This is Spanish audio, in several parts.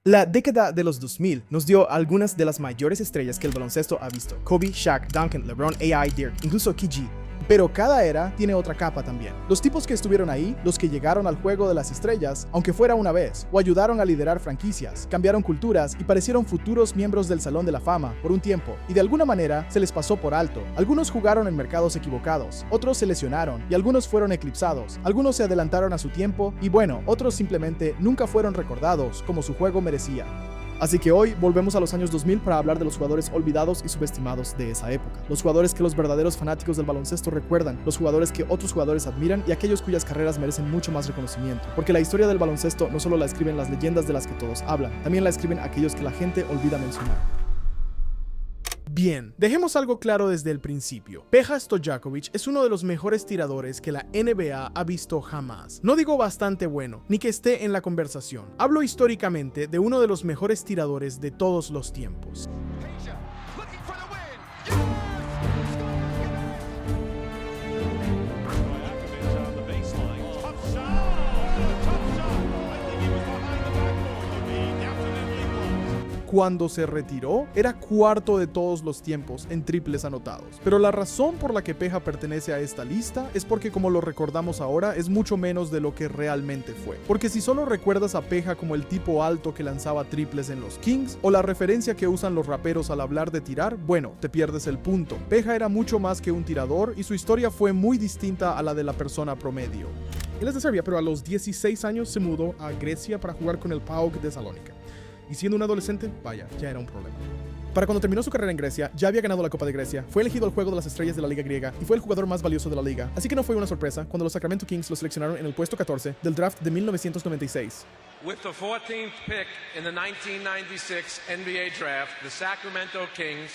La década de los 2000 nos dio algunas de las mayores estrellas que el baloncesto ha visto. Kobe, Shaq, Duncan, LeBron, AI, Dirk, incluso KG. Pero cada era tiene otra capa también. Los tipos que estuvieron ahí, los que llegaron al juego de las estrellas, aunque fuera una vez, o ayudaron a liderar franquicias, cambiaron culturas y parecieron futuros miembros del Salón de la Fama por un tiempo, y de alguna manera se les pasó por alto. Algunos jugaron en mercados equivocados, otros se lesionaron y algunos fueron eclipsados, algunos se adelantaron a su tiempo y bueno, otros simplemente nunca fueron recordados como su juego merecía. Así que hoy volvemos a los años 2000 para hablar de los jugadores olvidados y subestimados de esa época. Los jugadores que los verdaderos fanáticos del baloncesto recuerdan, los jugadores que otros jugadores admiran y aquellos cuyas carreras merecen mucho más reconocimiento. Porque la historia del baloncesto no solo la escriben las leyendas de las que todos hablan, también la escriben aquellos que la gente olvida mencionar. Bien, dejemos algo claro desde el principio. Peja Stojakovic es uno de los mejores tiradores que la NBA ha visto jamás. No digo bastante bueno, ni que esté en la conversación. Hablo históricamente de uno de los mejores tiradores de todos los tiempos. Cuando se retiró, era cuarto de todos los tiempos en triples anotados. Pero la razón por la que Peja pertenece a esta lista es porque, como lo recordamos ahora, es mucho menos de lo que realmente fue. Porque si solo recuerdas a Peja como el tipo alto que lanzaba triples en los Kings, o la referencia que usan los raperos al hablar de tirar, bueno, te pierdes el punto. Peja era mucho más que un tirador y su historia fue muy distinta a la de la persona promedio. Él es de Serbia, pero a los 16 años se mudó a Grecia para jugar con el PAOK de Salónica. Y siendo un adolescente, vaya, ya era un problema. Para cuando terminó su carrera en Grecia, ya había ganado la Copa de Grecia, fue elegido al Juego de las Estrellas de la Liga Griega y fue el jugador más valioso de la liga. Así que no fue una sorpresa cuando los Sacramento Kings lo seleccionaron en el puesto 14 del draft de 1996. With the 14th pick in the 1996 NBA draft, the Sacramento Kings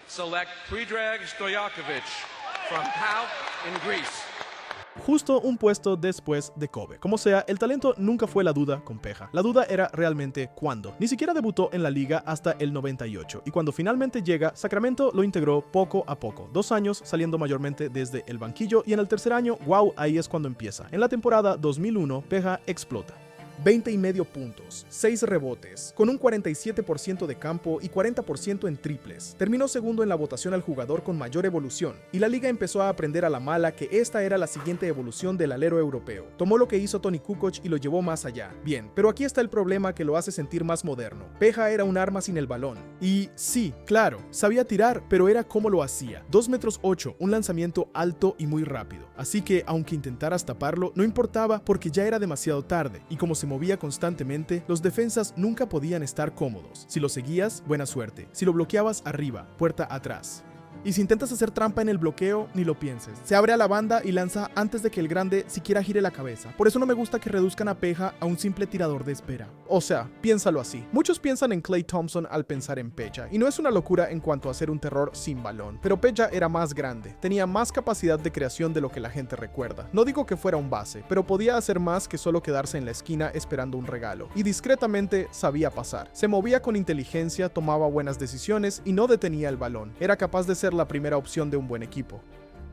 select Predrag Stojakovic from PAOK in Greece. Justo un puesto después de Kobe. Como sea, el talento nunca fue la duda con Peja. La duda era realmente cuándo. Ni siquiera debutó en la liga hasta el 98, y cuando finalmente llega, Sacramento lo integró poco a poco. 2 años saliendo mayormente desde el banquillo, y en el tercer año, wow, ahí es cuando empieza. En la temporada 2001, Peja explota. 20,5 puntos, 6 rebotes, con un 47% de campo y 40% en triples. Terminó segundo en la votación al jugador con mayor evolución, y la liga empezó a aprender a la mala que esta era la siguiente evolución del alero europeo. Tomó lo que hizo Toni Kukoc y lo llevó más allá. Bien, pero aquí está el problema que lo hace sentir más moderno. Peja era un arma sin el balón. Y sí, claro, sabía tirar, pero era como lo hacía. 2,8 metros, un lanzamiento alto y muy rápido. Así que, aunque intentaras taparlo, no importaba porque ya era demasiado tarde, y como se movía constantemente, los defensas nunca podían estar cómodos. Si lo seguías, buena suerte. Si lo bloqueabas, arriba, puerta atrás. Y si intentas hacer trampa en el bloqueo, ni lo pienses. Se abre a la banda y lanza antes de que el grande siquiera gire la cabeza. Por eso no me gusta que reduzcan a Peja a un simple tirador de espera. O sea, piénsalo así. Muchos piensan en Klay Thompson al pensar en Peja, y no es una locura en cuanto a ser un terror sin balón. Pero Peja era más grande, tenía más capacidad de creación de lo que la gente recuerda. No digo que fuera un base, pero podía hacer más que solo quedarse en la esquina esperando un regalo. Y discretamente sabía pasar. Se movía con inteligencia, tomaba buenas decisiones y no detenía el balón. Era capaz de ser la primera opción de un buen equipo.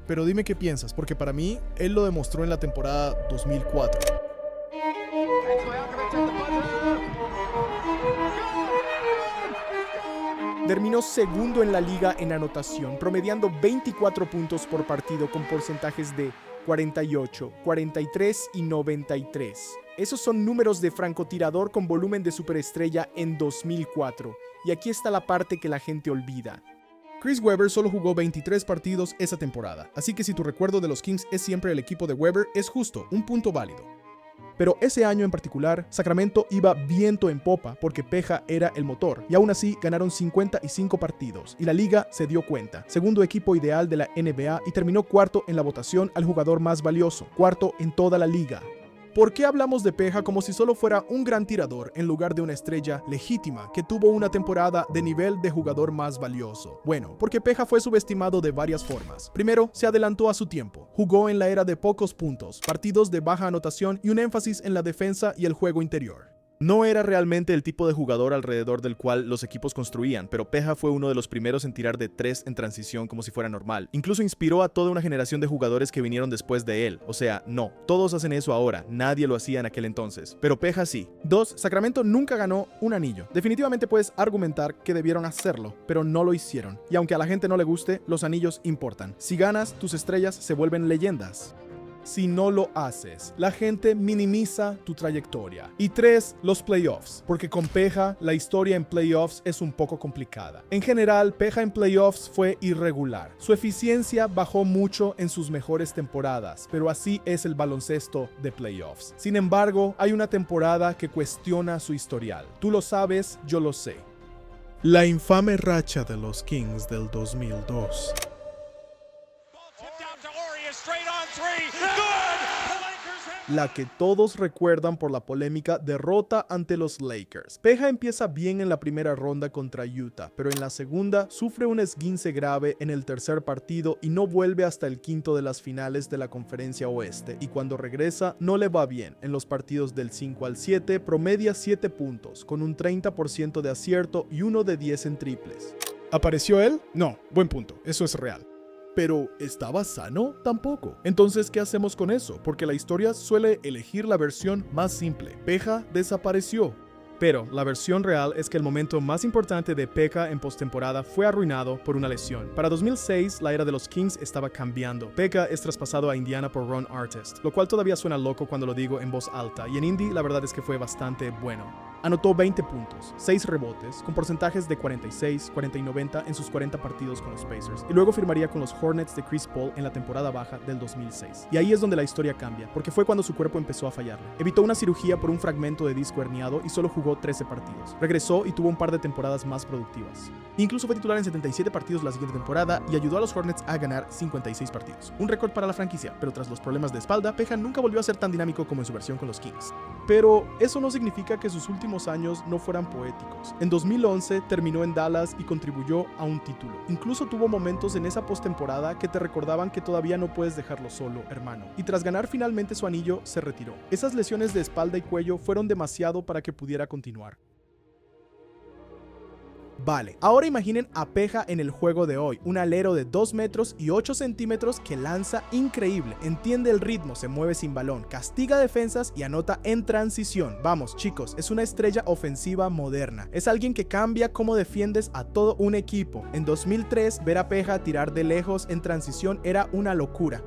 Pero dime qué piensas, porque para mí, él lo demostró en la temporada 2004. Terminó segundo en la liga en anotación, promediando 24 puntos por partido con porcentajes de 48, 43 y 93. Esos son números de francotirador con volumen de superestrella en 2004. Y aquí está la parte que la gente olvida. Chris Webber solo jugó 23 partidos esa temporada, así que si tu recuerdo de los Kings es siempre el equipo de Webber, es justo, un punto válido. Pero ese año en particular, Sacramento iba viento en popa porque Peja era el motor, y aún así ganaron 55 partidos, y la liga se dio cuenta. Segundo equipo ideal de la NBA y terminó cuarto en la votación al jugador más valioso, cuarto en toda la liga. ¿Por qué hablamos de Peja como si solo fuera un gran tirador en lugar de una estrella legítima que tuvo una temporada de nivel de jugador más valioso? Bueno, porque Peja fue subestimado de varias formas. Primero, se adelantó a su tiempo. Jugó en la era de pocos puntos, partidos de baja anotación y un énfasis en la defensa y el juego interior. No era realmente el tipo de jugador alrededor del cual los equipos construían, pero Peja fue uno de los primeros en tirar de 3 en transición como si fuera normal. Incluso inspiró a toda una generación de jugadores que vinieron después de él. O sea, no, todos hacen eso ahora, nadie lo hacía en aquel entonces. Pero Peja sí. 2. Sacramento nunca ganó un anillo. Definitivamente puedes argumentar que debieron hacerlo, pero no lo hicieron. Y aunque a la gente no le guste, los anillos importan. Si ganas, tus estrellas se vuelven leyendas. Si no lo haces, la gente minimiza tu trayectoria. Y 3, los playoffs, porque con Peja la historia en playoffs es un poco complicada. En general, Peja en playoffs fue irregular. Su eficiencia bajó mucho en sus mejores temporadas, pero así es el baloncesto de playoffs. Sin embargo, hay una temporada que cuestiona su historial. Tú lo sabes, yo lo sé. La infame racha de los Kings del 2002. La que todos recuerdan por la polémica derrota ante los Lakers. Peja empieza bien en la primera ronda contra Utah, pero en la segunda sufre un esguince grave en el tercer partido y no vuelve hasta el quinto de las finales de la Conferencia Oeste, y cuando regresa no le va bien. En los partidos del 5 al 7 promedia 7 puntos, con un 30% de acierto y 1 de 10 en triples. ¿Apareció él? No, buen punto, eso es real. ¿Pero estaba sano? Tampoco. Entonces, ¿qué hacemos con eso? Porque la historia suele elegir la versión más simple. Peja desapareció. Pero la versión real es que el momento más importante de Peja en postemporada fue arruinado por una lesión. Para 2006, la era de los Kings estaba cambiando. Peja es traspasado a Indiana por Ron Artest, lo cual todavía suena loco cuando lo digo en voz alta, y en Indy la verdad es que fue bastante bueno. Anotó 20 puntos, 6 rebotes, con porcentajes de 46, 40 y 90 en sus 40 partidos con los Pacers, y luego firmaría con los Hornets de Chris Paul en la temporada baja del 2006. Y ahí es donde la historia cambia, porque fue cuando su cuerpo empezó a fallarle. Evitó una cirugía por un fragmento de disco herniado y solo jugó 13 partidos. Regresó y tuvo un par de temporadas más productivas. Incluso fue titular en 77 partidos la siguiente temporada y ayudó a los Hornets a ganar 56 partidos. Un récord para la franquicia, pero tras los problemas de espalda, Peja nunca volvió a ser tan dinámico como en su versión con los Kings. Pero eso no significa que sus últimos años no fueran poéticos. En 2011 terminó en Dallas y contribuyó a un título. Incluso tuvo momentos en esa postemporada que te recordaban que todavía no puedes dejarlo solo, hermano. Y tras ganar finalmente su anillo, se retiró. Esas lesiones de espalda y cuello fueron demasiado para que pudiera continuar. Vale, ahora imaginen a Peja en el juego de hoy, un alero de 2 metros y 8 centímetros que lanza increíble, entiende el ritmo, se mueve sin balón, castiga defensas y anota en transición. Vamos chicos, es una estrella ofensiva moderna, es alguien que cambia cómo defiendes a todo un equipo. En 2003, ver a Peja tirar de lejos en transición era una locura.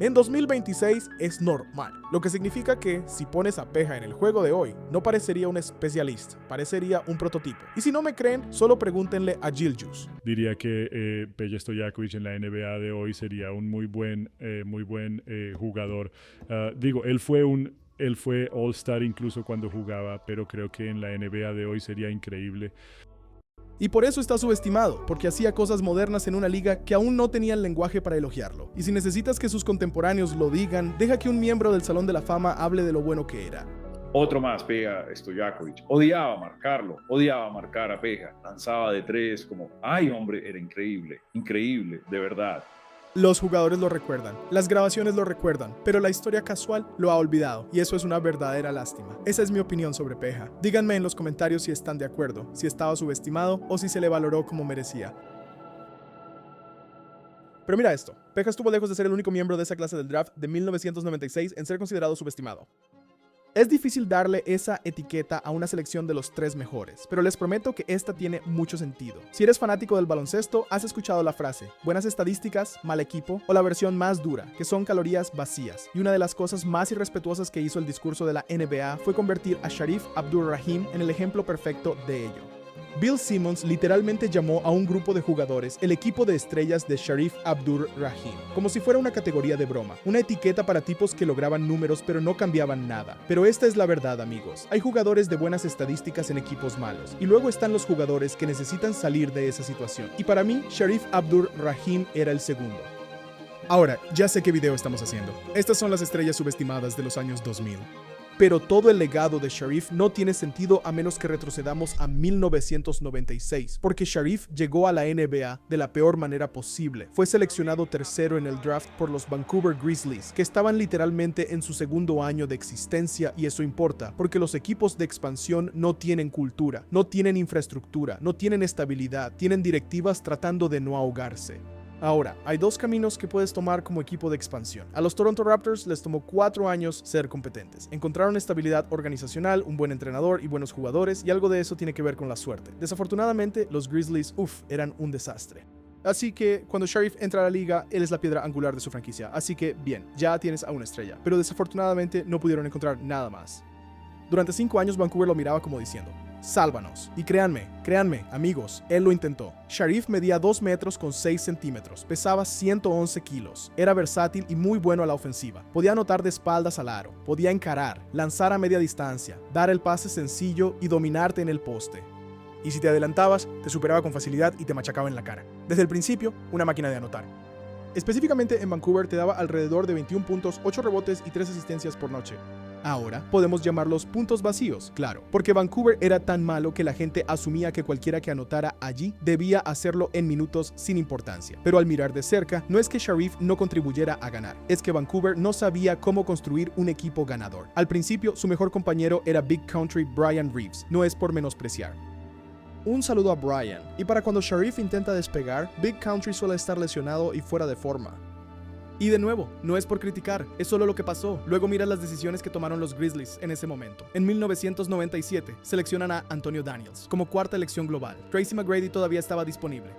En 2026 es normal, lo que significa que si pones a Peja en el juego de hoy, no parecería un especialista, parecería un prototipo. Y si no me creen, solo pregúntenle a Gilgeous. Diría que Peja Stojakovic en la NBA de hoy sería un muy buen jugador. Él fue All-Star incluso cuando jugaba, pero creo que en la NBA de hoy sería increíble. Y por eso está subestimado, porque hacía cosas modernas en una liga que aún no tenía el lenguaje para elogiarlo. Y si necesitas que sus contemporáneos lo digan, deja que un miembro del Salón de la Fama hable de lo bueno que era. Otro más, Peja Stojakovic. Odiaba marcarlo, odiaba marcar a Peja. Lanzaba de 3 como, ay hombre, era increíble, increíble, de verdad. Los jugadores lo recuerdan, las grabaciones lo recuerdan, pero la historia casual lo ha olvidado, y eso es una verdadera lástima. Esa es mi opinión sobre Peja. Díganme en los comentarios si están de acuerdo, si estaba subestimado o si se le valoró como merecía. Pero mira esto, Peja estuvo lejos de ser el único miembro de esa clase del draft de 1996 en ser considerado subestimado. Es difícil darle esa etiqueta a una selección de los 3 mejores, pero les prometo que esta tiene mucho sentido. Si eres fanático del baloncesto, has escuchado la frase, buenas estadísticas, mal equipo, o la versión más dura, que son calorías vacías. Y una de las cosas más irrespetuosas que hizo el discurso de la NBA fue convertir a Sharif Abdur-Rahim en el ejemplo perfecto de ello. Bill Simmons literalmente llamó a un grupo de jugadores el equipo de estrellas de Sharif Abdur-Rahim, como si fuera una categoría de broma, una etiqueta para tipos que lograban números pero no cambiaban nada. Pero esta es la verdad, amigos. Hay jugadores de buenas estadísticas en equipos malos, y luego están los jugadores que necesitan salir de esa situación. Y para mí, Sharif Abdur-Rahim era el segundo. Ahora, ya sé qué video estamos haciendo. Estas son las estrellas subestimadas de los años 2000. Pero todo el legado de Sharif no tiene sentido a menos que retrocedamos a 1996, porque Sharif llegó a la NBA de la peor manera posible. Fue seleccionado tercero en el draft por los Vancouver Grizzlies, que estaban literalmente en su segundo año de existencia, y eso importa, porque los equipos de expansión no tienen cultura, no tienen infraestructura, no tienen estabilidad, tienen directivas tratando de no ahogarse. Ahora, hay dos caminos que puedes tomar como equipo de expansión. A los Toronto Raptors les tomó 4 años ser competentes. Encontraron estabilidad organizacional, un buen entrenador y buenos jugadores, y algo de eso tiene que ver con la suerte. Desafortunadamente, los Grizzlies, eran un desastre. Así que cuando Sharif entra a la liga, él es la piedra angular de su franquicia. Así que bien, ya tienes a una estrella. Pero desafortunadamente no pudieron encontrar nada más. Durante 5 años Vancouver lo miraba como diciendo: sálvanos. Y créanme, amigos, él lo intentó. Sharif medía 2 metros con 6 centímetros, pesaba 111 kilos, era versátil y muy bueno a la ofensiva. Podía anotar de espaldas al aro, podía encarar, lanzar a media distancia, dar el pase sencillo y dominarte en el poste. Y si te adelantabas, te superaba con facilidad y te machacaba en la cara. Desde el principio, una máquina de anotar. Específicamente en Vancouver te daba alrededor de 21 puntos, 8 rebotes y 3 asistencias por noche. Ahora podemos llamarlos puntos vacíos, claro, porque Vancouver era tan malo que la gente asumía que cualquiera que anotara allí debía hacerlo en minutos sin importancia. Pero al mirar de cerca, no es que Sharif no contribuyera a ganar, es que Vancouver no sabía cómo construir un equipo ganador. Al principio, su mejor compañero era Big Country Brian Reeves, no es por menospreciar. Un saludo a Brian, y para cuando Sharif intenta despegar, Big Country suele estar lesionado y fuera de forma. Y de nuevo, no es por criticar, es solo lo que pasó. Luego mira las decisiones que tomaron los Grizzlies en ese momento. En 1997, seleccionan a Antonio Daniels como 4ª elección global. Tracy McGrady todavía estaba disponible.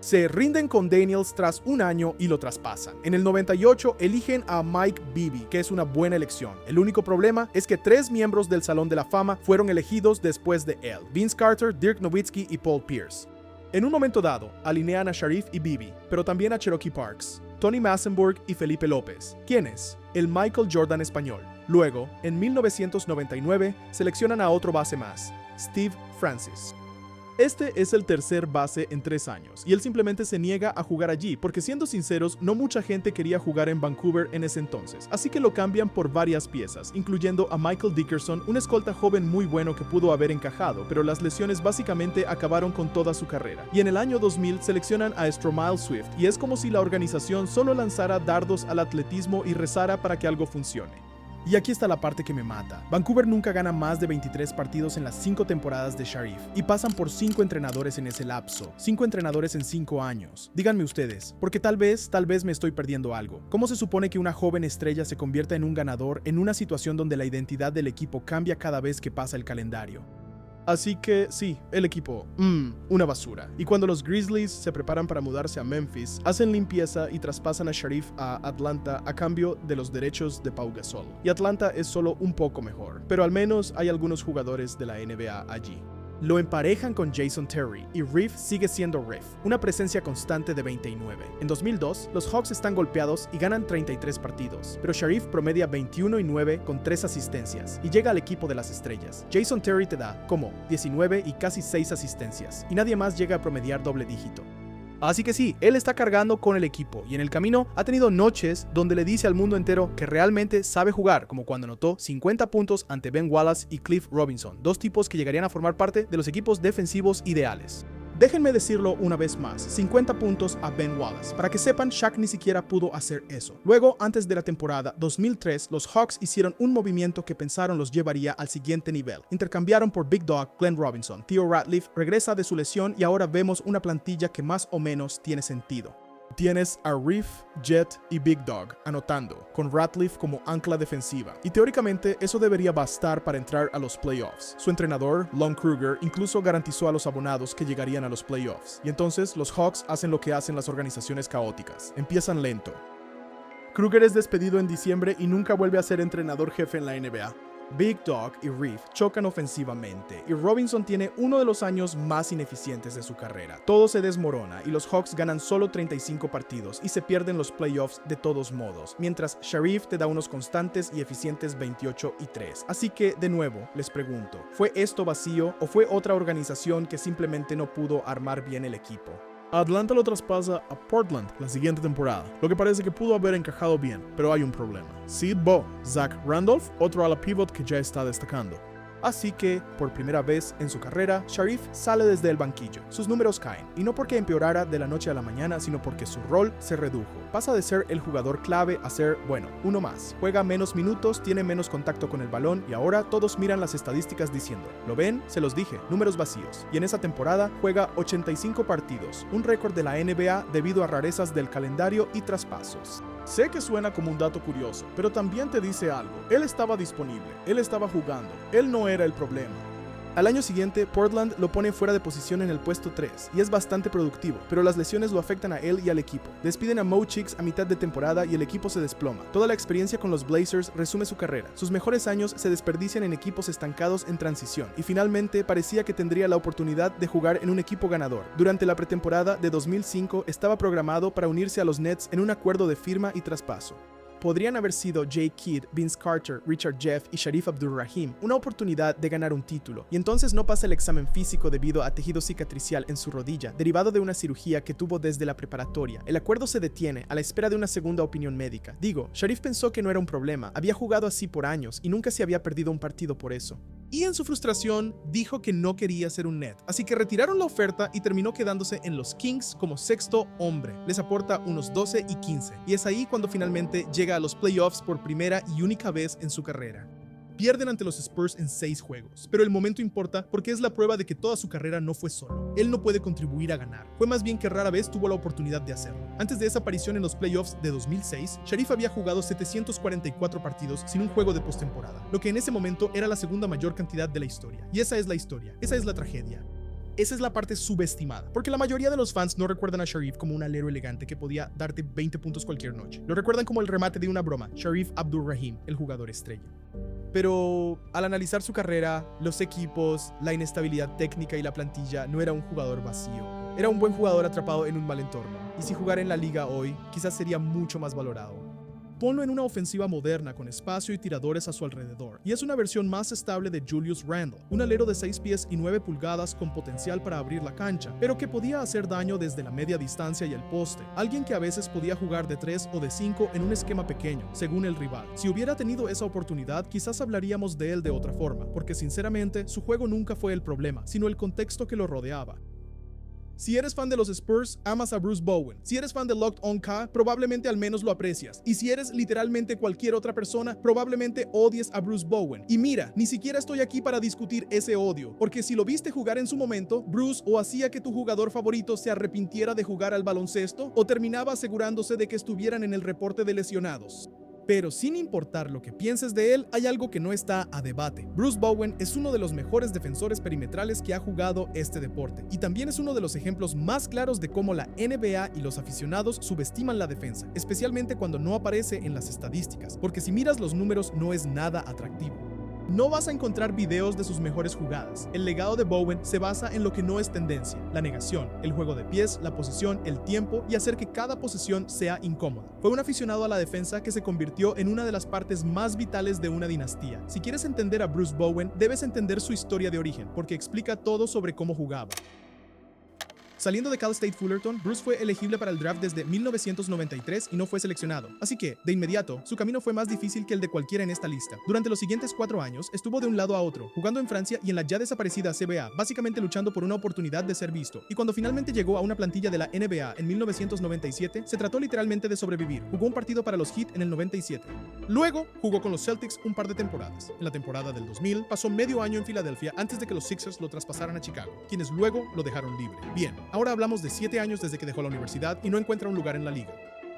Se rinden con Daniels tras un año y lo traspasan. En el 98 eligen a Mike Bibby, que es una buena elección. El único problema es que 3 miembros del Salón de la Fama fueron elegidos después de él: Vince Carter, Dirk Nowitzki y Paul Pierce. En un momento dado, alinean a Sharif y Bibby, pero también a Cherokee Parks, Tony Massenburg y Felipe López. ¿Quiénes? El Michael Jordan español. Luego, en 1999, seleccionan a otro base más, Steve Francis. Este es el tercer base en 3 años, y él simplemente se niega a jugar allí, porque siendo sinceros, no mucha gente quería jugar en Vancouver en ese entonces, así que lo cambian por varias piezas, incluyendo a Michael Dickerson, un escolta joven muy bueno que pudo haber encajado, pero las lesiones básicamente acabaron con toda su carrera. Y en el año 2000 seleccionan a Stromile Swift, y es como si la organización solo lanzara dardos al atletismo y rezara para que algo funcione. Y aquí está la parte que me mata. Vancouver nunca gana más de 23 partidos en las 5 temporadas de Sharif, y pasan por 5 entrenadores en ese lapso. 5 entrenadores en 5 años. Díganme ustedes, porque tal vez me estoy perdiendo algo. ¿Cómo se supone que una joven estrella se convierta en un ganador en una situación donde la identidad del equipo cambia cada vez que pasa el calendario? Así que sí, el equipo, una basura. Y cuando los Grizzlies se preparan para mudarse a Memphis, hacen limpieza y traspasan a Sharif a Atlanta a cambio de los derechos de Pau Gasol. Y Atlanta es solo un poco mejor, pero al menos hay algunos jugadores de la NBA allí. Lo emparejan con Jason Terry, y Reef sigue siendo Reef, una presencia constante de 29. En 2002, los Hawks están golpeados y ganan 33 partidos, pero Sharif promedia 21-9 con 3 asistencias, y llega al equipo de las estrellas. Jason Terry te da, como, 19 y casi 6 asistencias, y nadie más llega a promediar doble dígito. Así que sí, él está cargando con el equipo, y en el camino ha tenido noches donde le dice al mundo entero que realmente sabe jugar, como cuando anotó 50 puntos ante Ben Wallace y Cliff Robinson, 2 tipos que llegarían a formar parte de los equipos defensivos ideales. Déjenme decirlo una vez más, 50 puntos a Ben Wallace. Para que sepan, Shaq ni siquiera pudo hacer eso. Luego, antes de la temporada 2003, los Hawks hicieron un movimiento que pensaron los llevaría al siguiente nivel. Intercambiaron por Big Dog, Glenn Robinson. Theo Ratliff regresa de su lesión y ahora vemos una plantilla que más o menos tiene sentido. Tienes a Reef, Jet y Big Dog anotando, con Ratliff como ancla defensiva, y teóricamente eso debería bastar para entrar a los playoffs. Su entrenador, Lon Kruger, incluso garantizó a los abonados que llegarían a los playoffs, y entonces los Hawks hacen lo que hacen las organizaciones caóticas, empiezan lento. Kruger es despedido en diciembre y nunca vuelve a ser entrenador jefe en la NBA. Big Dog y Reef chocan ofensivamente, y Robinson tiene uno de los años más ineficientes de su carrera. Todo se desmorona y los Hawks ganan solo 35 partidos y se pierden los playoffs de todos modos, mientras Sharif te da unos constantes y eficientes 28-3. Así que, de nuevo, les pregunto, ¿fue esto vacío o fue otra organización que simplemente no pudo armar bien el equipo? Atlanta lo traspasa a Portland la siguiente temporada, lo que parece que pudo haber encajado bien, pero hay un problema. Sid Bo, Zach Randolph, otro ala pivot que ya está destacando. Así que, por primera vez en su carrera, Sharif sale desde el banquillo. Sus números caen, y no porque empeorara de la noche a la mañana, sino porque su rol se redujo. Pasa de ser el jugador clave a ser, bueno, uno más. Juega menos minutos, tiene menos contacto con el balón, y ahora todos miran las estadísticas diciendo, ¿lo ven? Se los dije, números vacíos. Y en esa temporada juega 85 partidos, un récord de la NBA debido a rarezas del calendario y traspasos. Sé que suena como un dato curioso, pero también te dice algo. Él estaba disponible, él estaba jugando, él no era el problema. Al año siguiente, Portland lo pone fuera de posición en el puesto 3 y es bastante productivo, pero las lesiones lo afectan a él y al equipo. Despiden a Mo Cheeks a mitad de temporada y el equipo se desploma. Toda la experiencia con los Blazers resume su carrera. Sus mejores años se desperdician en equipos estancados en transición y finalmente parecía que tendría la oportunidad de jugar en un equipo ganador. Durante la pretemporada de 2005 estaba programado para unirse a los Nets en un acuerdo de firma y traspaso. Podrían haber sido Jay Kidd, Vince Carter, Richard Jeff y Sharif Abdur-Rahim una oportunidad de ganar un título, y entonces no pasa el examen físico debido a tejido cicatricial en su rodilla, derivado de una cirugía que tuvo desde la preparatoria. El acuerdo se detiene a la espera de una segunda opinión médica. Digo, Sharif pensó que no era un problema, había jugado así por años y nunca se había perdido un partido por eso. Y en su frustración dijo que no quería ser un Net, así que retiraron la oferta y terminó quedándose en los Kings como sexto hombre. Les aporta unos 12 y 15, y es ahí cuando finalmente llega a los playoffs por primera y única vez en su carrera. Pierden ante los Spurs en 6 juegos, pero el momento importa porque es la prueba de que toda su carrera no fue solo. Él no puede contribuir a ganar, fue más bien que rara vez tuvo la oportunidad de hacerlo. Antes de esa aparición en los playoffs de 2006, Sharif había jugado 744 partidos sin un juego de postemporada, lo que en ese momento era la segunda mayor cantidad de la historia. Y esa es la historia, esa es la tragedia. Esa es la parte subestimada, porque la mayoría de los fans no recuerdan a Sharif como un alero elegante que podía darte 20 puntos cualquier noche. Lo recuerdan como el remate de una broma, Sharif Abdur-Rahim, el jugador estrella. Pero al analizar su carrera, los equipos, la inestabilidad técnica y la plantilla, no era un jugador vacío. Era un buen jugador atrapado en un mal entorno. Y si jugara en la liga hoy, quizás sería mucho más valorado. Ponlo en una ofensiva moderna con espacio y tiradores a su alrededor, y es una versión más estable de Julius Randle, un alero de 6 pies y 9 pulgadas con potencial para abrir la cancha, pero que podía hacer daño desde la media distancia y el poste, alguien que a veces podía jugar de 3 o de 5 en un esquema pequeño, según el rival. Si hubiera tenido esa oportunidad, quizás hablaríamos de él de otra forma, porque sinceramente su juego nunca fue el problema, sino el contexto que lo rodeaba. Si eres fan de los Spurs, amas a Bruce Bowen. Si eres fan de Locked On K, probablemente al menos lo aprecias. Y si eres literalmente cualquier otra persona, probablemente odies a Bruce Bowen. Y mira, ni siquiera estoy aquí para discutir ese odio, porque si lo viste jugar en su momento, Bruce o hacía que tu jugador favorito se arrepintiera de jugar al baloncesto, o terminaba asegurándose de que estuvieran en el reporte de lesionados. Pero sin importar lo que pienses de él, hay algo que no está a debate. Bruce Bowen es uno de los mejores defensores perimetrales que ha jugado este deporte, y también es uno de los ejemplos más claros de cómo la NBA y los aficionados subestiman la defensa, especialmente cuando no aparece en las estadísticas, porque si miras los números no es nada atractivo. No vas a encontrar videos de sus mejores jugadas. El legado de Bowen se basa en lo que no es tendencia: la negación, el juego de pies, la posición, el tiempo y hacer que cada posesión sea incómoda. Fue un aficionado a la defensa que se convirtió en una de las partes más vitales de una dinastía. Si quieres entender a Bruce Bowen, debes entender su historia de origen, porque explica todo sobre cómo jugaba. Saliendo de Cal State Fullerton, Bruce fue elegible para el draft desde 1993 y no fue seleccionado. Así que, de inmediato, su camino fue más difícil que el de cualquiera en esta lista. Durante los siguientes 4 años, estuvo de un lado a otro, jugando en Francia y en la ya desaparecida CBA, básicamente luchando por una oportunidad de ser visto. Y cuando finalmente llegó a una plantilla de la NBA en 1997, se trató literalmente de sobrevivir. Jugó un partido para los Heat en el 97. Luego, jugó con los Celtics un par de temporadas. En la temporada del 2000, pasó medio año en Filadelfia antes de que los Sixers lo traspasaran a Chicago, quienes luego lo dejaron libre. Bien. Ahora hablamos de 7 años desde que dejó la universidad y no encuentra un lugar en la liga.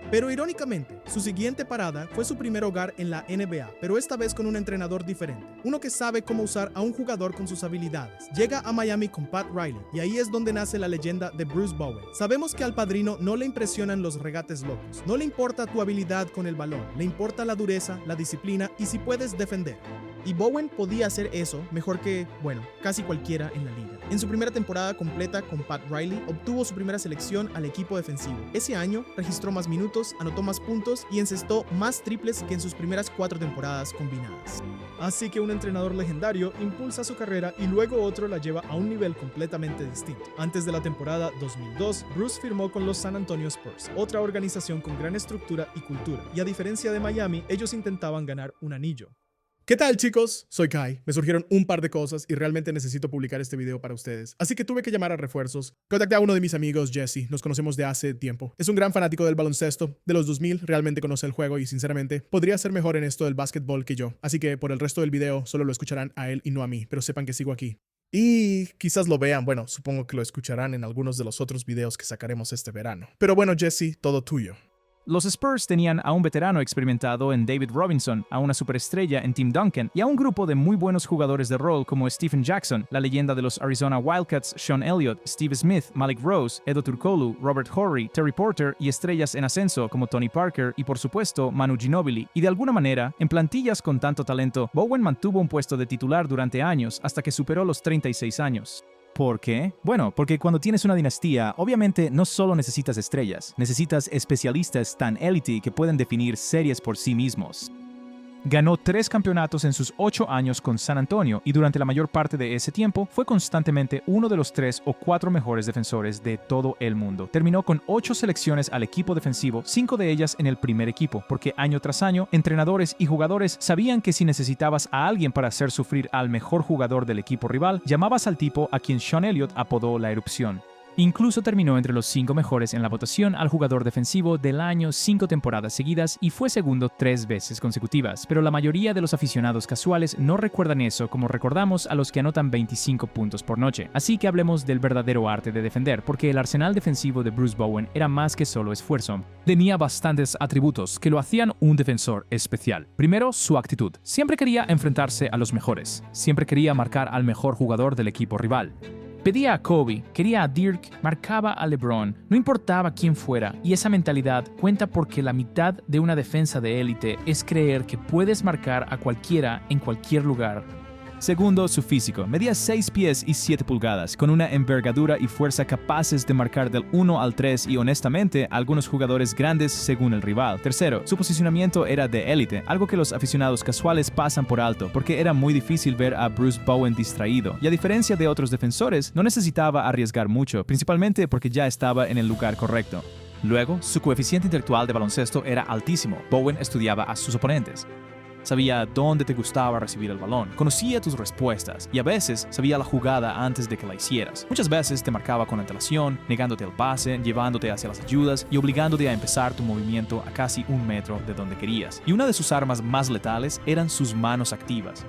Pero irónicamente, su siguiente parada fue su primer hogar en la NBA, pero esta vez con un entrenador diferente, uno que sabe cómo usar a un jugador con sus habilidades. Llega a Miami con Pat Riley, y ahí es donde nace la leyenda de Bruce Bowen. Sabemos que al padrino no le impresionan los regates locos, no le importa tu habilidad con el balón, le importa la dureza, la disciplina y si puedes defender. Y Bowen podía hacer eso mejor que, bueno, casi cualquiera en la liga. En su primera temporada completa con Pat Riley, obtuvo su primera selección al equipo defensivo. Ese año registró más minutos, anotó más puntos y encestó más triples que en sus primeras 4 temporadas combinadas. Así que un entrenador legendario impulsa su carrera y luego otro la lleva a un nivel completamente distinto. Antes de la temporada 2002, Bruce firmó con los San Antonio Spurs, otra organización con gran estructura y cultura, y a diferencia de Miami, ellos intentaban ganar un anillo. ¿Qué tal, chicos? Soy Kai. Me surgieron un par de cosas y realmente necesito publicar este video para ustedes. Así que tuve que llamar a refuerzos. Contacté a uno de mis amigos, Jesse. Nos conocemos de hace tiempo. Es un gran fanático del baloncesto, de los 2000, realmente conoce el juego y sinceramente podría ser mejor en esto del básquetbol que yo. Así que por el resto del video solo lo escucharán a él y no a mí, pero sepan que sigo aquí. Y quizás lo vean, bueno, supongo que lo escucharán en algunos de los otros videos que sacaremos este verano. Pero bueno, Jesse, todo tuyo. Los Spurs tenían a un veterano experimentado en David Robinson, a una superestrella en Tim Duncan y a un grupo de muy buenos jugadores de rol como Stephen Jackson, la leyenda de los Arizona Wildcats Sean Elliott, Steve Smith, Malik Rose, Edo Turkoglu, Robert Horry, Terry Porter y estrellas en ascenso como Tony Parker y por supuesto Manu Ginobili. Y de alguna manera, en plantillas con tanto talento, Bowen mantuvo un puesto de titular durante años hasta que superó los 36 años. ¿Por qué? Bueno, porque cuando tienes una dinastía, obviamente no solo necesitas estrellas, necesitas especialistas tan élite que pueden definir series por sí mismos. Ganó 3 campeonatos en sus 8 años con San Antonio y durante la mayor parte de ese tiempo fue constantemente uno de los 3 o 4 mejores defensores de todo el mundo. Terminó con 8 selecciones al equipo defensivo, 5 de ellas en el primer equipo, porque año tras año, entrenadores y jugadores sabían que si necesitabas a alguien para hacer sufrir al mejor jugador del equipo rival, llamabas al tipo a quien Sean Elliott apodó la erupción. Incluso terminó entre los 5 mejores en la votación al jugador defensivo del año 5 temporadas seguidas y fue segundo 3 veces consecutivas, pero la mayoría de los aficionados casuales no recuerdan eso como recordamos a los que anotan 25 puntos por noche. Así que hablemos del verdadero arte de defender, porque el arsenal defensivo de Bruce Bowen era más que solo esfuerzo. Tenía bastantes atributos que lo hacían un defensor especial. Primero, su actitud. Siempre quería enfrentarse a los mejores. Siempre quería marcar al mejor jugador del equipo rival. Pedía a Kobe, quería a Dirk, marcaba a LeBron, no importaba quién fuera, y esa mentalidad cuenta porque la mitad de una defensa de élite es creer que puedes marcar a cualquiera en cualquier lugar. Segundo, su físico. Medía 6 pies y 7 pulgadas, con una envergadura y fuerza capaces de marcar del 1 al 3 y honestamente algunos jugadores grandes según el rival. Tercero, su posicionamiento era de élite, algo que los aficionados casuales pasan por alto, porque era muy difícil ver a Bruce Bowen distraído, y a diferencia de otros defensores, no necesitaba arriesgar mucho, principalmente porque ya estaba en el lugar correcto. Luego, su coeficiente intelectual de baloncesto era altísimo. Bowen estudiaba a sus oponentes. Sabía dónde te gustaba recibir el balón, conocía tus respuestas y a veces sabía la jugada antes de que la hicieras. Muchas veces te marcaba con antelación, negándote el pase, llevándote hacia las ayudas y obligándote a empezar tu movimiento a casi 1 metro de donde querías. Y una de sus armas más letales eran sus manos activas.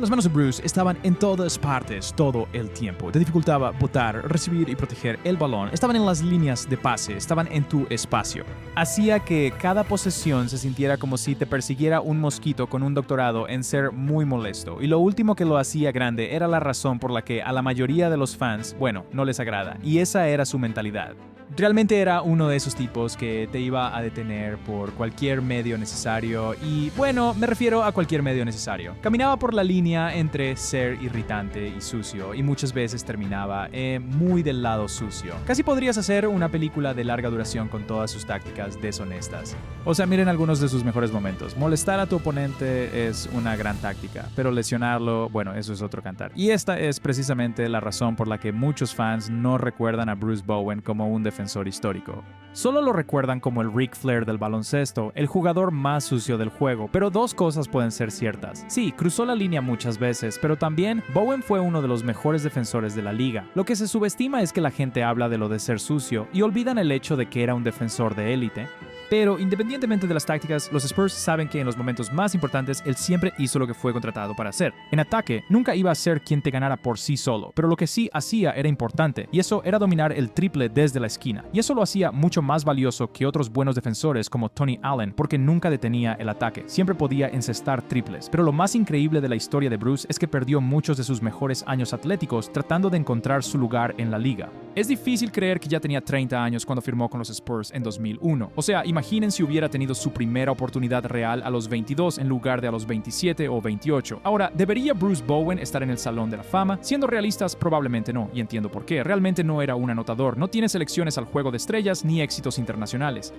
Las manos de Bruce estaban en todas partes todo el tiempo. Te dificultaba botar, recibir y proteger el balón. Estaban en las líneas de pase, estaban en tu espacio. Hacía que cada posesión se sintiera como si te persiguiera un mosquito con un doctorado en ser muy molesto. Y lo último que lo hacía grande era la razón por la que a la mayoría de los fans, bueno, no les agrada. Y esa era su mentalidad. Realmente era uno de esos tipos que te iba a detener por cualquier medio necesario y, bueno, me refiero a cualquier medio necesario. Caminaba por la línea entre ser irritante y sucio y muchas veces terminaba muy del lado sucio. Casi podrías hacer una película de larga duración con todas sus tácticas deshonestas. O sea, miren algunos de sus mejores momentos. Molestar a tu oponente es una gran táctica, pero lesionarlo, bueno, eso es otro cantar. Y esta es precisamente la razón por la que muchos fans no recuerdan a Bruce Bowen como un defensor histórico. Solo lo recuerdan como el Ric Flair del baloncesto, el jugador más sucio del juego, pero 2 cosas pueden ser ciertas. Sí, cruzó la línea muchas veces, pero también Bowen fue uno de los mejores defensores de la liga. Lo que se subestima es que la gente habla de lo de ser sucio y olvidan el hecho de que era un defensor de élite. Pero independientemente de las tácticas, los Spurs saben que en los momentos más importantes él siempre hizo lo que fue contratado para hacer. En ataque, nunca iba a ser quien te ganara por sí solo, pero lo que sí hacía era importante, y eso era dominar el triple desde la esquina. Y eso lo hacía mucho más valioso que otros buenos defensores como Tony Allen, porque nunca detenía el ataque. Siempre podía encestar triples. Pero lo más increíble de la historia de Bruce es que perdió muchos de sus mejores años atléticos tratando de encontrar su lugar en la liga. Es difícil creer que ya tenía 30 años cuando firmó con los Spurs en 2001. O sea, imaginen si hubiera tenido su primera oportunidad real a los 22 en lugar de a los 27 o 28. Ahora, ¿debería Bruce Bowen estar en el Salón de la Fama? Siendo realistas, probablemente no, y entiendo por qué. Realmente no era un anotador, no tiene selecciones al Juego de Estrellas ni éxitos internacionales.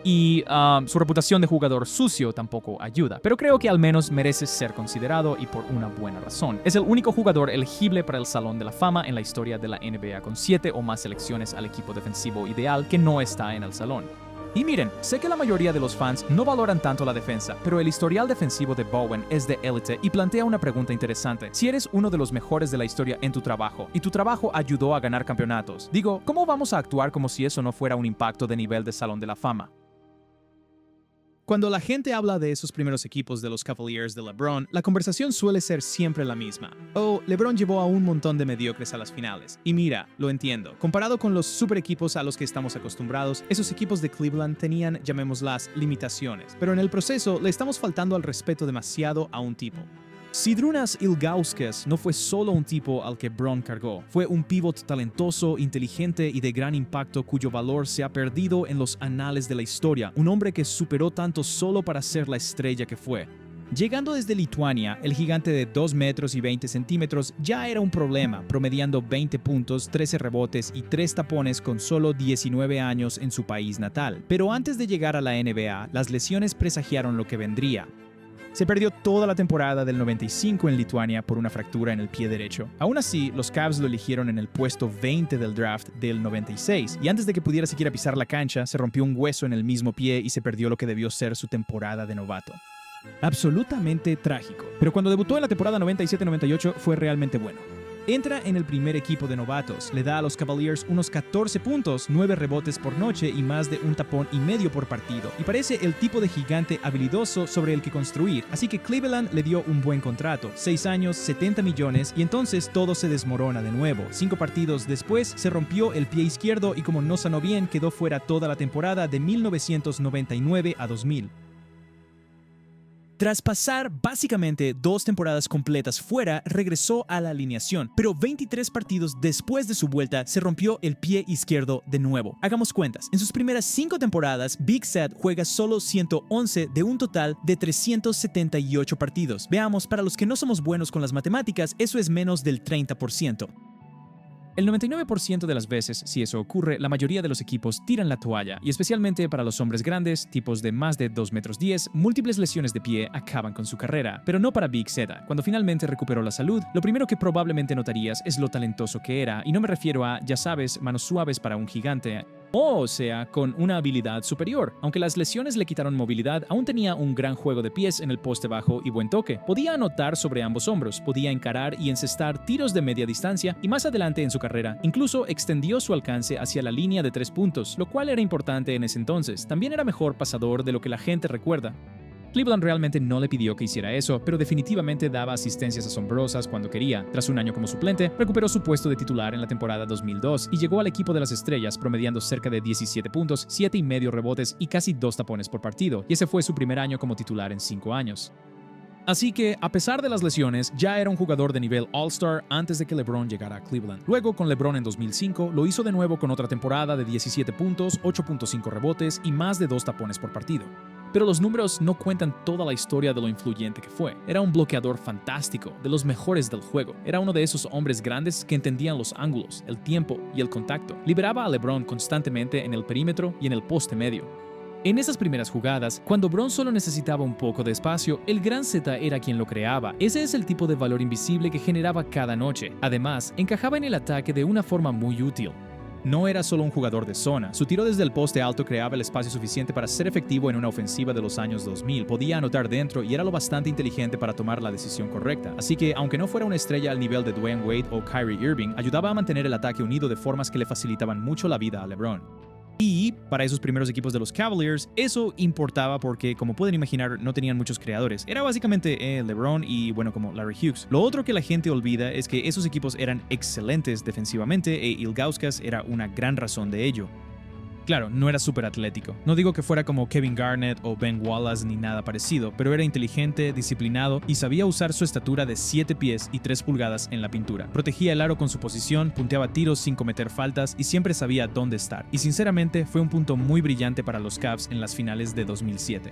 Y su reputación de jugador sucio tampoco ayuda, pero creo que al menos merece ser considerado y por una buena razón. Es el único jugador elegible para el Salón de la Fama en la historia de la NBA con 7 o más selecciones al equipo defensivo ideal que no está en el salón. Y miren, sé que la mayoría de los fans no valoran tanto la defensa, pero el historial defensivo de Bowen es de élite y plantea una pregunta interesante. Si eres uno de los mejores de la historia en tu trabajo, y tu trabajo ayudó a ganar campeonatos, digo, ¿cómo vamos a actuar como si eso no fuera un impacto de nivel de Salón de la Fama? Cuando la gente habla de esos primeros equipos de los Cavaliers de LeBron, la conversación suele ser siempre la misma. Oh, LeBron llevó a un montón de mediocres a las finales. Y mira, lo entiendo. Comparado con los super equipos a los que estamos acostumbrados, esos equipos de Cleveland tenían, llamémoslas, limitaciones. Pero en el proceso le estamos faltando al respeto demasiado a un tipo. Zydrunas Ilgauskas no fue solo un tipo al que Bron cargó, fue un pívot talentoso, inteligente y de gran impacto cuyo valor se ha perdido en los anales de la historia, un hombre que superó tanto solo para ser la estrella que fue. Llegando desde Lituania, el gigante de 2 metros y 20 centímetros ya era un problema, promediando 20 puntos, 13 rebotes y 3 tapones con solo 19 años en su país natal. Pero antes de llegar a la NBA, las lesiones presagiaron lo que vendría. Se perdió toda la temporada del 95 en Lituania por una fractura en el pie derecho. Aún así, los Cavs lo eligieron en el puesto 20 del draft del 96, y antes de que pudiera siquiera pisar la cancha, se rompió un hueso en el mismo pie y se perdió lo que debió ser su temporada de novato. Absolutamente trágico. Pero cuando debutó en la temporada 97-98 fue realmente bueno. Entra en el primer equipo de novatos, le da a los Cavaliers unos 14 puntos, 9 rebotes por noche y más de 1,5 tapones por partido, y parece el tipo de gigante habilidoso sobre el que construir, así que Cleveland le dio un buen contrato, 6 años, 70 millones, y entonces todo se desmorona de nuevo. 5 partidos después se rompió el pie izquierdo y como no sanó bien, quedó fuera toda la temporada de 1999 a 2000. Tras pasar básicamente 2 temporadas completas fuera, regresó a la alineación, pero 23 partidos después de su vuelta se rompió el pie izquierdo de nuevo. Hagamos cuentas, en sus primeras 5 temporadas, Big Sad juega solo 111 de un total de 378 partidos. Veamos, para los que no somos buenos con las matemáticas, eso es menos del 30%. El 99% de las veces, si eso ocurre, la mayoría de los equipos tiran la toalla, y especialmente para los hombres grandes, tipos de más de 2 metros 10, múltiples lesiones de pie acaban con su carrera, pero no para Big Zeta. Cuando finalmente recuperó la salud, lo primero que probablemente notarías es lo talentoso que era, y no me refiero a, ya sabes, manos suaves para un gigante, o sea, con una habilidad superior. Aunque las lesiones le quitaron movilidad, aún tenía un gran juego de pies en el poste bajo y buen toque. Podía anotar sobre ambos hombros, podía encarar y encestar tiros de media distancia, y más adelante en su carrera, incluso extendió su alcance hacia la línea de 3 puntos, lo cual era importante en ese entonces. También era mejor pasador de lo que la gente recuerda. Cleveland realmente no le pidió que hiciera eso, pero definitivamente daba asistencias asombrosas cuando quería. Tras un año como suplente, recuperó su puesto de titular en la temporada 2002 y llegó al equipo de las estrellas promediando cerca de 17 puntos, 7,5 rebotes y casi 2 tapones por partido, y ese fue su primer año como titular en 5 años. Así que, a pesar de las lesiones, ya era un jugador de nivel All-Star antes de que LeBron llegara a Cleveland. Luego, con LeBron en 2005, lo hizo de nuevo con otra temporada de 17 puntos, 8,5 rebotes y más de 2 tapones por partido. Pero los números no cuentan toda la historia de lo influyente que fue. Era un bloqueador fantástico, de los mejores del juego. Era uno de esos hombres grandes que entendían los ángulos, el tiempo y el contacto. Liberaba a LeBron constantemente en el perímetro y en el poste medio. En esas primeras jugadas, cuando Bron solo necesitaba un poco de espacio, el Gran Z era quien lo creaba. Ese es el tipo de valor invisible que generaba cada noche. Además, encajaba en el ataque de una forma muy útil. No era solo un jugador de zona, su tiro desde el poste alto creaba el espacio suficiente para ser efectivo en una ofensiva de los años 2000, podía anotar dentro y era lo bastante inteligente para tomar la decisión correcta. Así que, aunque no fuera una estrella al nivel de Dwayne Wade o Kyrie Irving, ayudaba a mantener el ataque unido de formas que le facilitaban mucho la vida a LeBron. Y para esos primeros equipos de los Cavaliers, eso importaba porque, como pueden imaginar, no tenían muchos creadores. Era básicamente LeBron y, bueno, como Larry Hughes. Lo otro que la gente olvida es que esos equipos eran excelentes defensivamente e Ilgauskas era una gran razón de ello. Claro, no era súper atlético. No digo que fuera como Kevin Garnett o Ben Wallace ni nada parecido, pero era inteligente, disciplinado y sabía usar su estatura de 7 pies y 3 pulgadas en la pintura. Protegía el aro con su posición, punteaba tiros sin cometer faltas y siempre sabía dónde estar. Y sinceramente fue un punto muy brillante para los Cavs en las finales de 2007.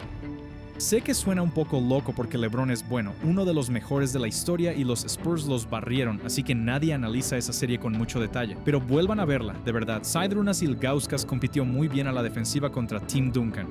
Sé que suena un poco loco porque LeBron es bueno, uno de los mejores de la historia y los Spurs los barrieron, así que nadie analiza esa serie con mucho detalle. Pero vuelvan a verla, de verdad, Zydrunas Ilgauskas compitió muy bien a la defensiva contra Tim Duncan.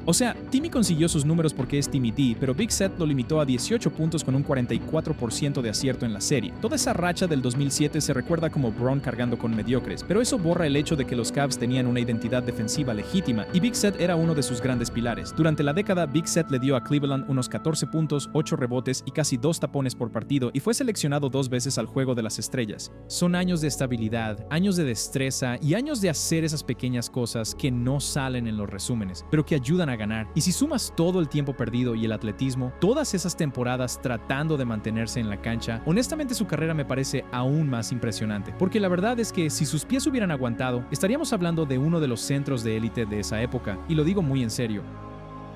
O sea, Timmy consiguió sus números porque es Timmy D, pero Big Set lo limitó a 18 puntos con un 44% de acierto en la serie. Toda esa racha del 2007 se recuerda como Bron cargando con mediocres, pero eso borra el hecho de que los Cavs tenían una identidad defensiva legítima y Big Set era uno de sus grandes pilares. Durante la década, Big Set le dio a Cleveland unos 14 puntos, 8 rebotes y casi 2 tapones por partido y fue seleccionado 2 veces al Juego de las Estrellas. Son años de estabilidad, años de destreza y años de hacer esas pequeñas cosas que no salen en los resúmenes, pero que ayudan a ganar. Y si sumas todo el tiempo perdido y el atletismo, todas esas temporadas tratando de mantenerse en la cancha, honestamente su carrera me parece aún más impresionante, porque la verdad es que si sus pies hubieran aguantado, estaríamos hablando de uno de los centros de élite de esa época, y lo digo muy en serio.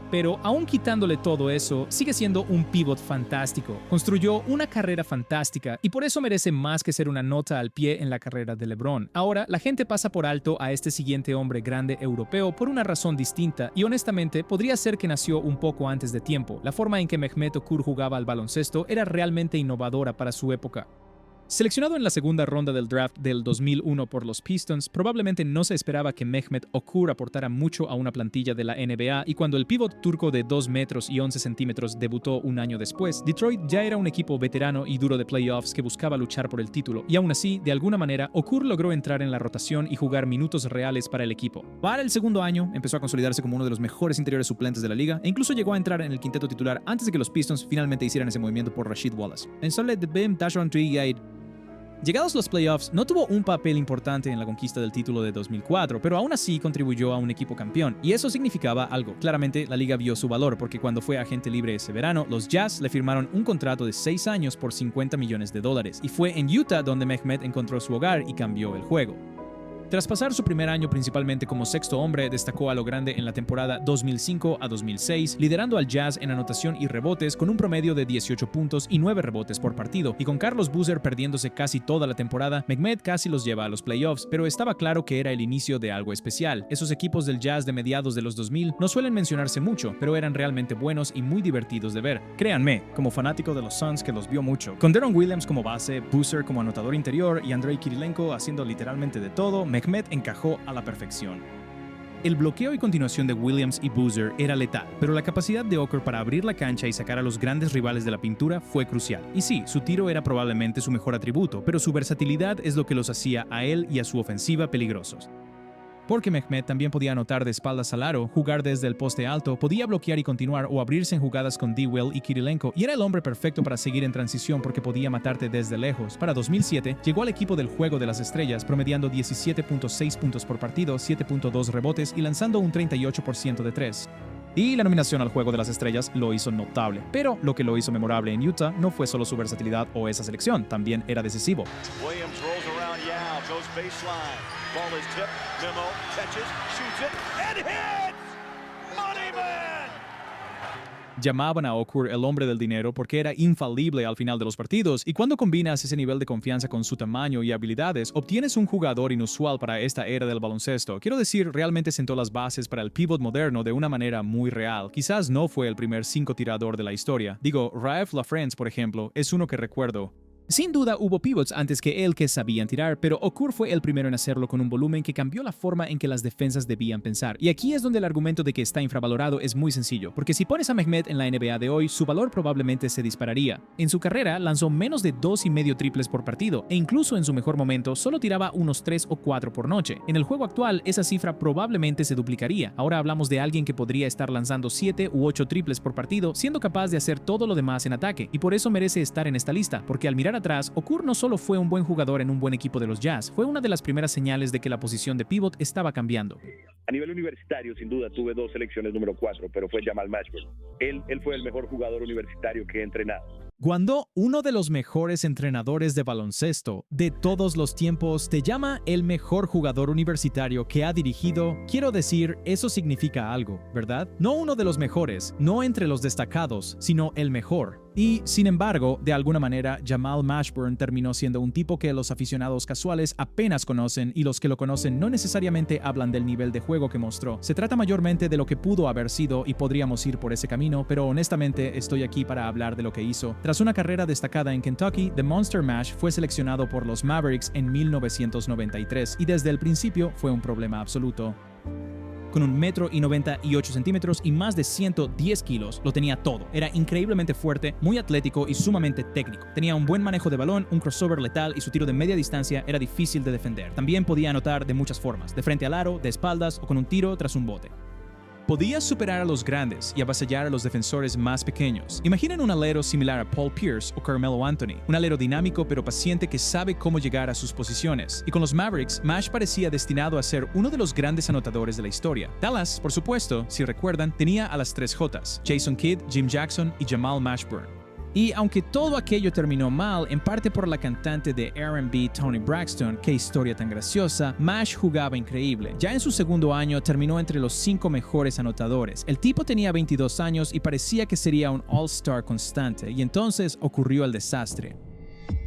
Pero aún quitándole todo eso, sigue siendo un pivot fantástico. Construyó una carrera fantástica y por eso merece más que ser una nota al pie en la carrera de LeBron. Ahora, la gente pasa por alto a este siguiente hombre grande europeo por una razón distinta y honestamente podría ser que nació un poco antes de tiempo. La forma en que Mehmet Okur jugaba al baloncesto era realmente innovadora para su época. Seleccionado en la segunda ronda del draft del 2001 por los Pistons, probablemente no se esperaba que Mehmet Okur aportara mucho a una plantilla de la NBA y cuando el pívot turco de 2 metros y 11 centímetros debutó un año después, Detroit ya era un equipo veterano y duro de playoffs que buscaba luchar por el título y aún así, de alguna manera, Okur logró entrar en la rotación y jugar minutos reales para el equipo. Para el segundo año, empezó a consolidarse como uno de los mejores interiores suplentes de la liga e incluso llegó a entrar en el quinteto titular antes de que los Pistons finalmente hicieran ese movimiento por Rasheed Wallace. Llegados los playoffs, no tuvo un papel importante en la conquista del título de 2004, pero aún así contribuyó a un equipo campeón, y eso significaba algo. Claramente, la liga vio su valor, porque cuando fue agente libre ese verano, los Jazz le firmaron un contrato de 6 años por $50 millones, y fue en Utah donde Mehmet encontró su hogar y cambió el juego. Tras pasar su primer año principalmente como sexto hombre, destacó a lo grande en la temporada 2005 a 2006, liderando al Jazz en anotación y rebotes con un promedio de 18 puntos y 9 rebotes por partido, y con Carlos Boozer perdiéndose casi toda la temporada, Mehmet casi los lleva a los playoffs, pero estaba claro que era el inicio de algo especial. Esos equipos del Jazz de mediados de los 2000 no suelen mencionarse mucho, pero eran realmente buenos y muy divertidos de ver. Créanme, como fanático de los Suns que los vio mucho. Con Deron Williams como base, Boozer como anotador interior y Andrei Kirilenko haciendo literalmente de todo, Mehmet encajó a la perfección. El bloqueo y continuación de Williams y Boozer era letal, pero la capacidad de Okur para abrir la cancha y sacar a los grandes rivales de la pintura fue crucial. Y sí, su tiro era probablemente su mejor atributo, pero su versatilidad es lo que los hacía a él y a su ofensiva peligrosos. Porque Mehmet también podía anotar de espaldas al aro, jugar desde el poste alto, podía bloquear y continuar o abrirse en jugadas con D-Well y Kirilenko, y era el hombre perfecto para seguir en transición porque podía matarte desde lejos. Para 2007, llegó al equipo del Juego de las Estrellas, promediando 17.6 puntos por partido, 7.2 rebotes y lanzando un 38% de 3. Y la nominación al Juego de las Estrellas lo hizo notable, pero lo que lo hizo memorable en Utah no fue solo su versatilidad o esa selección, también era decisivo. Williams rolls around Yao, goes baseline. Ball is tipped, Memo catches, shoots it, and hits! Moneyman! Llamaban a Okur el hombre del dinero porque era infalible al final de los partidos, y cuando combinas ese nivel de confianza con su tamaño y habilidades, obtienes un jugador inusual para esta era del baloncesto. Quiero decir, realmente sentó las bases para el pivot moderno de una manera muy real. Quizás no fue el primer 5 tirador de la historia. Digo, Raef LaFrentz, por ejemplo, es uno que recuerdo. Sin duda hubo pivots antes que él que sabían tirar, pero Okur fue el primero en hacerlo con un volumen que cambió la forma en que las defensas debían pensar. Y aquí es donde el argumento de que está infravalorado es muy sencillo, porque si pones a Mehmet en la NBA de hoy, su valor probablemente se dispararía. En su carrera lanzó menos de 2,5 triples por partido, e incluso en su mejor momento solo tiraba unos 3 o 4 por noche. En el juego actual, esa cifra probablemente se duplicaría. Ahora hablamos de alguien que podría estar lanzando 7 u 8 triples por partido, siendo capaz de hacer todo lo demás en ataque, y por eso merece estar en esta lista, porque al mirar atrás, Okur no solo fue un buen jugador en un buen equipo de los Jazz, fue una de las primeras señales de que la posición de pivot estaba cambiando. A nivel universitario, sin duda, tuve 2 selecciones número 4, pero fue Jamal Mashburn. Él fue el mejor jugador universitario que he entrenado. Cuando uno de los mejores entrenadores de baloncesto de todos los tiempos te llama el mejor jugador universitario que ha dirigido, quiero decir, eso significa algo, ¿verdad? No uno de los mejores, no entre los destacados, sino el mejor. Y, sin embargo, de alguna manera, Jamal Mashburn terminó siendo un tipo que los aficionados casuales apenas conocen y los que lo conocen no necesariamente hablan del nivel de juego que mostró. Se trata mayormente de lo que pudo haber sido y podríamos ir por ese camino, pero honestamente estoy aquí para hablar de lo que hizo. Tras una carrera destacada en Kentucky, The Monster Mash fue seleccionado por los Mavericks en 1993 y desde el principio fue un problema absoluto. Con 1,98 metros y más de 110 kilos, lo tenía todo. Era increíblemente fuerte, muy atlético y sumamente técnico. Tenía un buen manejo de balón, un crossover letal y su tiro de media distancia era difícil de defender. También podía anotar de muchas formas, de frente al aro, de espaldas o con un tiro tras un bote. Podía superar a los grandes y avasallar a los defensores más pequeños. Imaginen un alero similar a Paul Pierce o Carmelo Anthony, un alero dinámico pero paciente que sabe cómo llegar a sus posiciones. Y con los Mavericks, Mash parecía destinado a ser uno de los grandes anotadores de la historia. Dallas, por supuesto, si recuerdan, tenía a las 3 J's, Jason Kidd, Jim Jackson y Jamal Mashburn. Y aunque todo aquello terminó mal, en parte por la cantante de R&B Toni Braxton, qué historia tan graciosa, Mash jugaba increíble. Ya en su segundo año terminó entre los 5 mejores anotadores. El tipo tenía 22 años y parecía que sería un All-Star constante, y entonces ocurrió el desastre.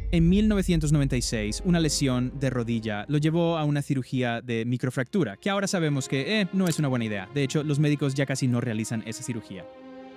En 1996, una lesión de rodilla lo llevó a una cirugía de microfractura, que ahora sabemos que no es una buena idea. De hecho, los médicos ya casi no realizan esa cirugía.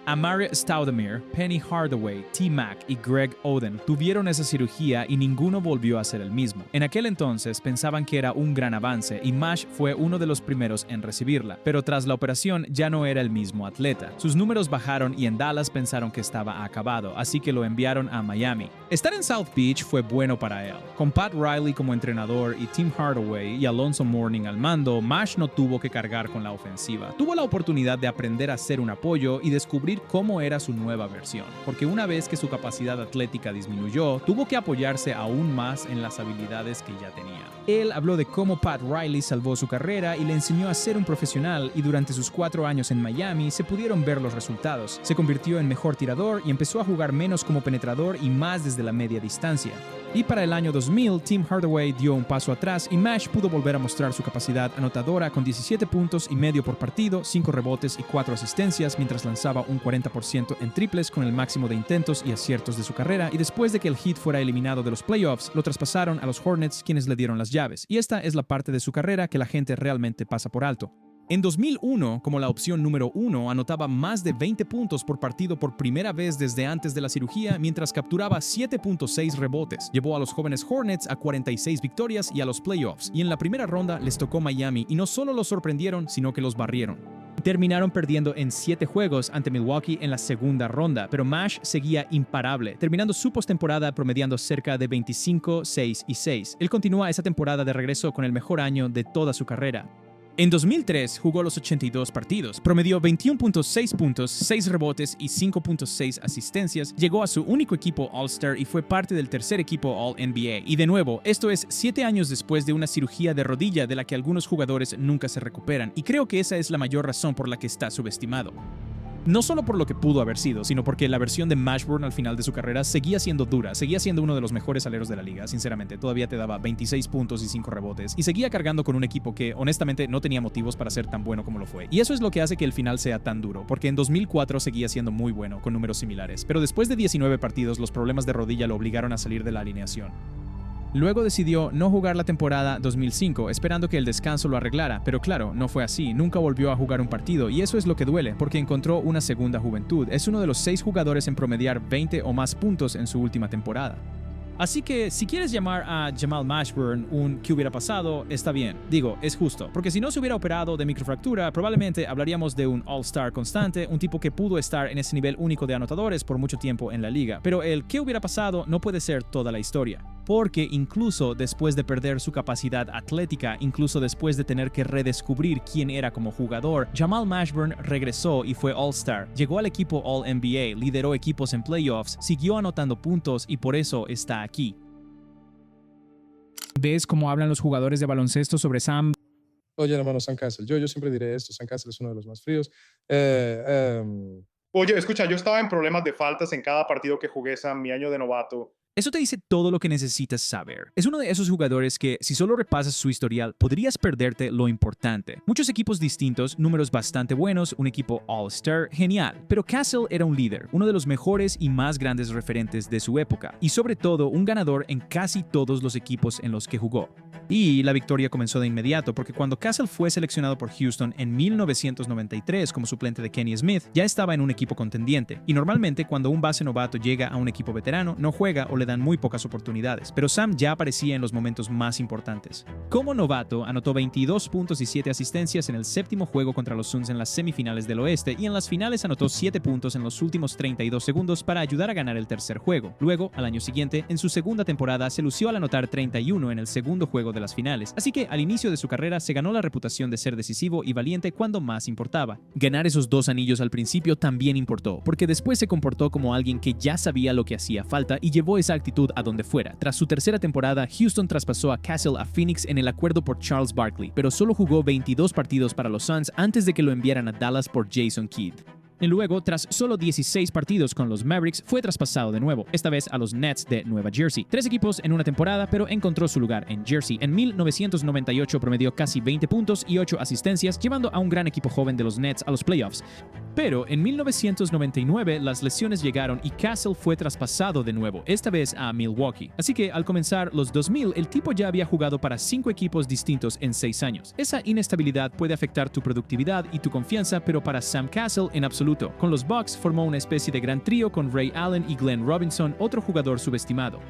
Amare Stoudemire, Penny Hardaway, T-Mac y Greg Oden tuvieron esa cirugía y ninguno volvió a ser el mismo. En aquel entonces pensaban que era un gran avance y Mash fue uno de los primeros en recibirla, pero tras la operación ya no era el mismo atleta. Sus números bajaron y en Dallas pensaron que estaba acabado, así que lo enviaron a Miami. Estar en South Beach fue bueno para él. Con Pat Riley como entrenador y Tim Hardaway y Alonzo Mourning al mando, Mash no tuvo que cargar con la ofensiva. Tuvo la oportunidad de aprender a ser un apoyo y descubrir cómo era su nueva versión, porque una vez que su capacidad atlética disminuyó, tuvo que apoyarse aún más en las habilidades que ya tenía. Él habló de cómo Pat Riley salvó su carrera y le enseñó a ser un profesional, y durante sus 4 años en Miami se pudieron ver los resultados. Se convirtió en mejor tirador y empezó a jugar menos como penetrador y más desde la media distancia. Y para el año 2000, Tim Hardaway dio un paso atrás y Mash pudo volver a mostrar su capacidad anotadora con 17 puntos y medio por partido, 5 rebotes y 4 asistencias, mientras lanzaba un 40% en triples con el máximo de intentos y aciertos de su carrera, y después de que el Heat fuera eliminado de los playoffs, lo traspasaron a los Hornets, quienes le dieron las llaves. Y esta es la parte de su carrera que la gente realmente pasa por alto. En 2001, como la opción número 1, anotaba más de 20 puntos por partido por primera vez desde antes de la cirugía, mientras capturaba 7.6 rebotes. Llevó a los jóvenes Hornets a 46 victorias y a los playoffs, y en la primera ronda les tocó Miami, y no solo los sorprendieron, sino que los barrieron. Terminaron perdiendo en 7 juegos ante Milwaukee en la segunda ronda, pero Mash seguía imparable, terminando su postemporada promediando cerca de 25, 6 y 6. Él continúa esa temporada de regreso con el mejor año de toda su carrera. En 2003 jugó los 82 partidos, promedió 21.6 puntos, 6 rebotes y 5.6 asistencias, llegó a su único equipo All-Star y fue parte del tercer equipo All-NBA. Y de nuevo, esto es 7 años después de una cirugía de rodilla de la que algunos jugadores nunca se recuperan, y creo que esa es la mayor razón por la que está subestimado. No solo por lo que pudo haber sido, sino porque la versión de Mashburn al final de su carrera seguía siendo dura, seguía siendo uno de los mejores aleros de la liga, sinceramente. Todavía te daba 26 puntos y 5 rebotes, y seguía cargando con un equipo que honestamente no tenía motivos para ser tan bueno como lo fue. Y eso es lo que hace que el final sea tan duro, porque en 2004 seguía siendo muy bueno, con números similares, pero después de 19 partidos los problemas de rodilla lo obligaron a salir de la alineación. Luego decidió no jugar la temporada 2005, esperando que el descanso lo arreglara, pero claro, no fue así, nunca volvió a jugar un partido, y eso es lo que duele, porque encontró una segunda juventud. Es uno de los 6 jugadores en promediar 20 o más puntos en su última temporada. Así que si quieres llamar a Jamal Mashburn un ¿qué hubiera pasado? Está bien. Digo, es justo, porque si no se hubiera operado de microfractura, probablemente hablaríamos de un All-Star constante, un tipo que pudo estar en ese nivel único de anotadores por mucho tiempo en la liga. Pero el ¿qué hubiera pasado? No puede ser toda la historia. Porque incluso después de perder su capacidad atlética, incluso después de tener que redescubrir quién era como jugador, Jamal Mashburn regresó y fue All-Star. Llegó al equipo All-NBA, lideró equipos en playoffs, siguió anotando puntos y por eso está aquí. ¿Ves cómo hablan los jugadores de baloncesto sobre Sam? Oye, hermano, Sam Cassell, yo siempre diré esto, Sam Cassell es uno de los más fríos. Oye, escucha, yo estaba en problemas de faltas en cada partido que jugué, Sam, mi año de novato. Eso te dice todo lo que necesitas saber. Es uno de esos jugadores que, si solo repasas su historial, podrías perderte lo importante. Muchos equipos distintos, números bastante buenos, un equipo All-Star, genial. Pero Castle era un líder, uno de los mejores y más grandes referentes de su época, y sobre todo un ganador en casi todos los equipos en los que jugó. Y la victoria comenzó de inmediato, porque cuando Castle fue seleccionado por Houston en 1993 como suplente de Kenny Smith, ya estaba en un equipo contendiente. Y normalmente cuando un base novato llega a un equipo veterano, no juega o le dan muy pocas oportunidades, pero Sam ya aparecía en los momentos más importantes. Como novato, anotó 22 puntos y 7 asistencias en el séptimo juego contra los Suns en las semifinales del oeste, y en las finales anotó 7 puntos en los últimos 32 segundos para ayudar a ganar el tercer juego. Luego, al año siguiente, en su segunda temporada, se lució al anotar 31 en el segundo juego de las finales, así que al inicio de su carrera se ganó la reputación de ser decisivo y valiente cuando más importaba. Ganar esos 2 anillos al principio también importó, porque después se comportó como alguien que ya sabía lo que hacía falta y llevó esa actitud a donde fuera. Tras su tercera temporada, Houston traspasó a Castle a Phoenix en el acuerdo por Charles Barkley, pero solo jugó 22 partidos para los Suns antes de que lo enviaran a Dallas por Jason Kidd. Y luego, tras solo 16 partidos con los Mavericks, fue traspasado de nuevo, esta vez a los Nets de Nueva Jersey. 3 equipos en una temporada, pero encontró su lugar en Jersey. En 1998 promedió casi 20 puntos y 8 asistencias, llevando a un gran equipo joven de los Nets a los playoffs. Pero en 1999 las lesiones llegaron y Castle fue traspasado de nuevo, esta vez a Milwaukee. Así que al comenzar los 2000, el tipo ya había jugado para 5 equipos distintos en 6 años. Esa inestabilidad puede afectar tu productividad y tu confianza, pero para Sam Castle en absoluto. Con los Bucks formó una especie de gran trío con Ray Allen y Glenn Robinson, otro jugador subestimado.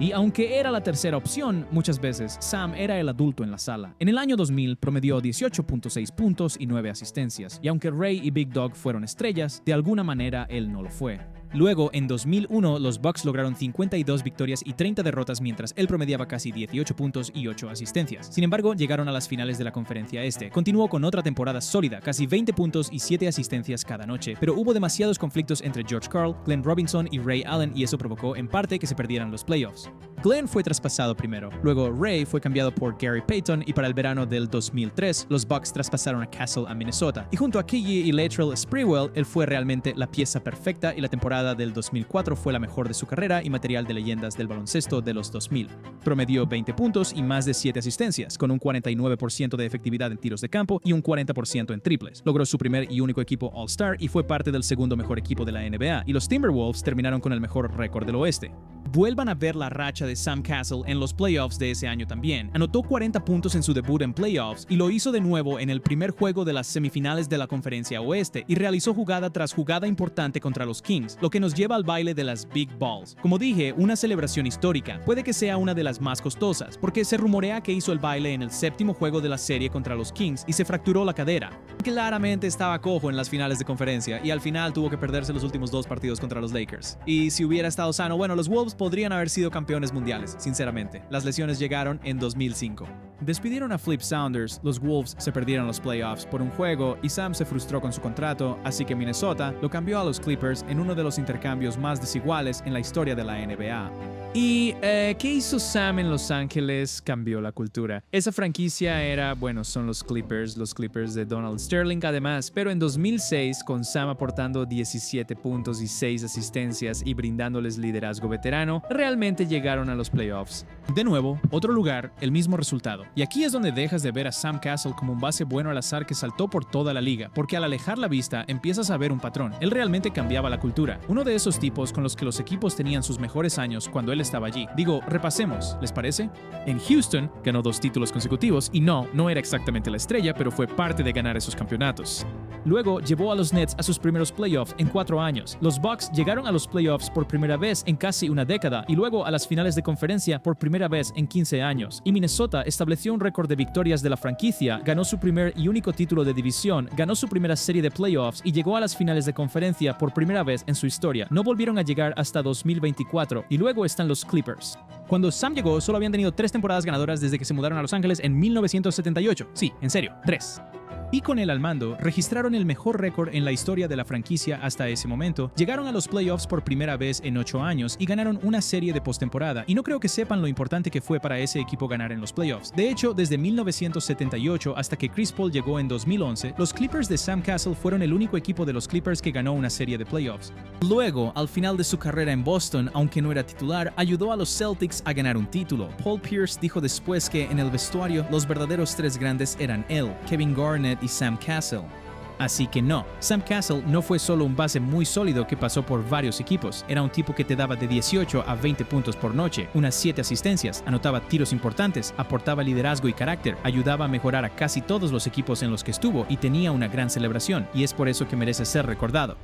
Y aunque era la tercera opción, muchas veces Sam era el adulto en la sala. En el año 2000 promedió 18.6 puntos y 9 asistencias, y aunque Ray y Big Dog fueron estrellas, de alguna manera él no lo fue. Luego, en 2001, los Bucks lograron 52 victorias y 30 derrotas mientras él promediaba casi 18 puntos y 8 asistencias. Sin embargo, llegaron a las finales de la Conferencia Este. Continuó con otra temporada sólida, casi 20 puntos y 7 asistencias cada noche, pero hubo demasiados conflictos entre George Karl, Glenn Robinson y Ray Allen, y eso provocó en parte que se perdieran los playoffs. Glenn fue traspasado primero, luego Ray fue cambiado por Gary Payton, y para el verano del 2003, los Bucks traspasaron a Castle a Minnesota. Y junto a KG y Latrell Sprewell, él fue realmente la pieza perfecta, y la temporada del 2004 fue la mejor de su carrera y material de leyendas del baloncesto de los 2000. Promedió 20 puntos y más de 7 asistencias, con un 49% de efectividad en tiros de campo y un 40% en triples. Logró su primer y único equipo All-Star y fue parte del segundo mejor equipo de la NBA, y los Timberwolves terminaron con el mejor récord del oeste. Vuelvan a ver la racha de Sam Castle en los playoffs de ese año también. Anotó 40 puntos en su debut en playoffs y lo hizo de nuevo en el primer juego de las semifinales de la Conferencia Oeste, y realizó jugada tras jugada importante contra los Kings, lo que nos lleva al baile de las Big Balls. Como dije, una celebración histórica. Puede que sea una de las más costosas, porque se rumorea que hizo el baile en el séptimo juego de la serie contra los Kings y se fracturó la cadera. Claramente estaba cojo en las finales de conferencia y al final tuvo que perderse los últimos 2 partidos contra los Lakers. Y si hubiera estado sano, bueno, los Wolves podrían haber sido campeones mundiales, sinceramente. Las lesiones llegaron en 2005. Despidieron a Flip Saunders, los Wolves se perdieron los playoffs por un juego y Sam se frustró con su contrato, así que Minnesota lo cambió a los Clippers en uno de los intercambios más desiguales en la historia de la NBA. ¿Y qué hizo Sam en Los Ángeles? Cambió la cultura. Esa franquicia era, bueno, son los Clippers de Donald Sterling además, pero en 2006, con Sam aportando 17 puntos y 6 asistencias y brindándoles liderazgo veterano, realmente llegaron a los playoffs. De nuevo, otro lugar, el mismo resultado. Y aquí es donde dejas de ver a Sam Castle como un base bueno al azar que saltó por toda la liga, porque al alejar la vista empiezas a ver un patrón. Él realmente cambiaba la cultura. Uno de esos tipos con los que los equipos tenían sus mejores años cuando él estaba allí. Digo, repasemos, ¿les parece? En Houston ganó 2 títulos consecutivos y no era exactamente la estrella, pero fue parte de ganar esos campeonatos. Luego llevó a los Nets a sus primeros playoffs en 4 años. Los Bucks llegaron a los playoffs por primera vez en casi una década y luego a las finales de conferencia por primera vez en 15 años. Y Minnesota estableció un récord de victorias de la franquicia, ganó su primer y único título de división, ganó su primera serie de playoffs y llegó a las finales de conferencia por primera vez en su historia. No volvieron a llegar hasta 2024 y luego están los Clippers. Cuando Sam llegó, solo habían tenido 3 temporadas ganadoras desde que se mudaron a Los Ángeles en 1978. Sí, en serio, 3. Y con él al mando, registraron el mejor récord en la historia de la franquicia hasta ese momento, llegaron a los playoffs por primera vez en 8 años y ganaron una serie de postemporada, y no creo que sepan lo importante que fue para ese equipo ganar en los playoffs. De hecho, desde 1978 hasta que Chris Paul llegó en 2011, los Clippers de Sam Cassell fueron el único equipo de los Clippers que ganó una serie de playoffs. Luego, al final de su carrera en Boston, aunque no era titular, ayudó a los Celtics a ganar un título. Paul Pierce dijo después que en el vestuario los verdaderos tres grandes eran él, Kevin Garnett y Sam Cassell. Así que no, Sam Cassell no fue solo un base muy sólido que pasó por varios equipos, era un tipo que te daba de 18 a 20 puntos por noche, unas 7 asistencias, anotaba tiros importantes, aportaba liderazgo y carácter, ayudaba a mejorar a casi todos los equipos en los que estuvo y tenía una gran celebración, y es por eso que merece ser recordado.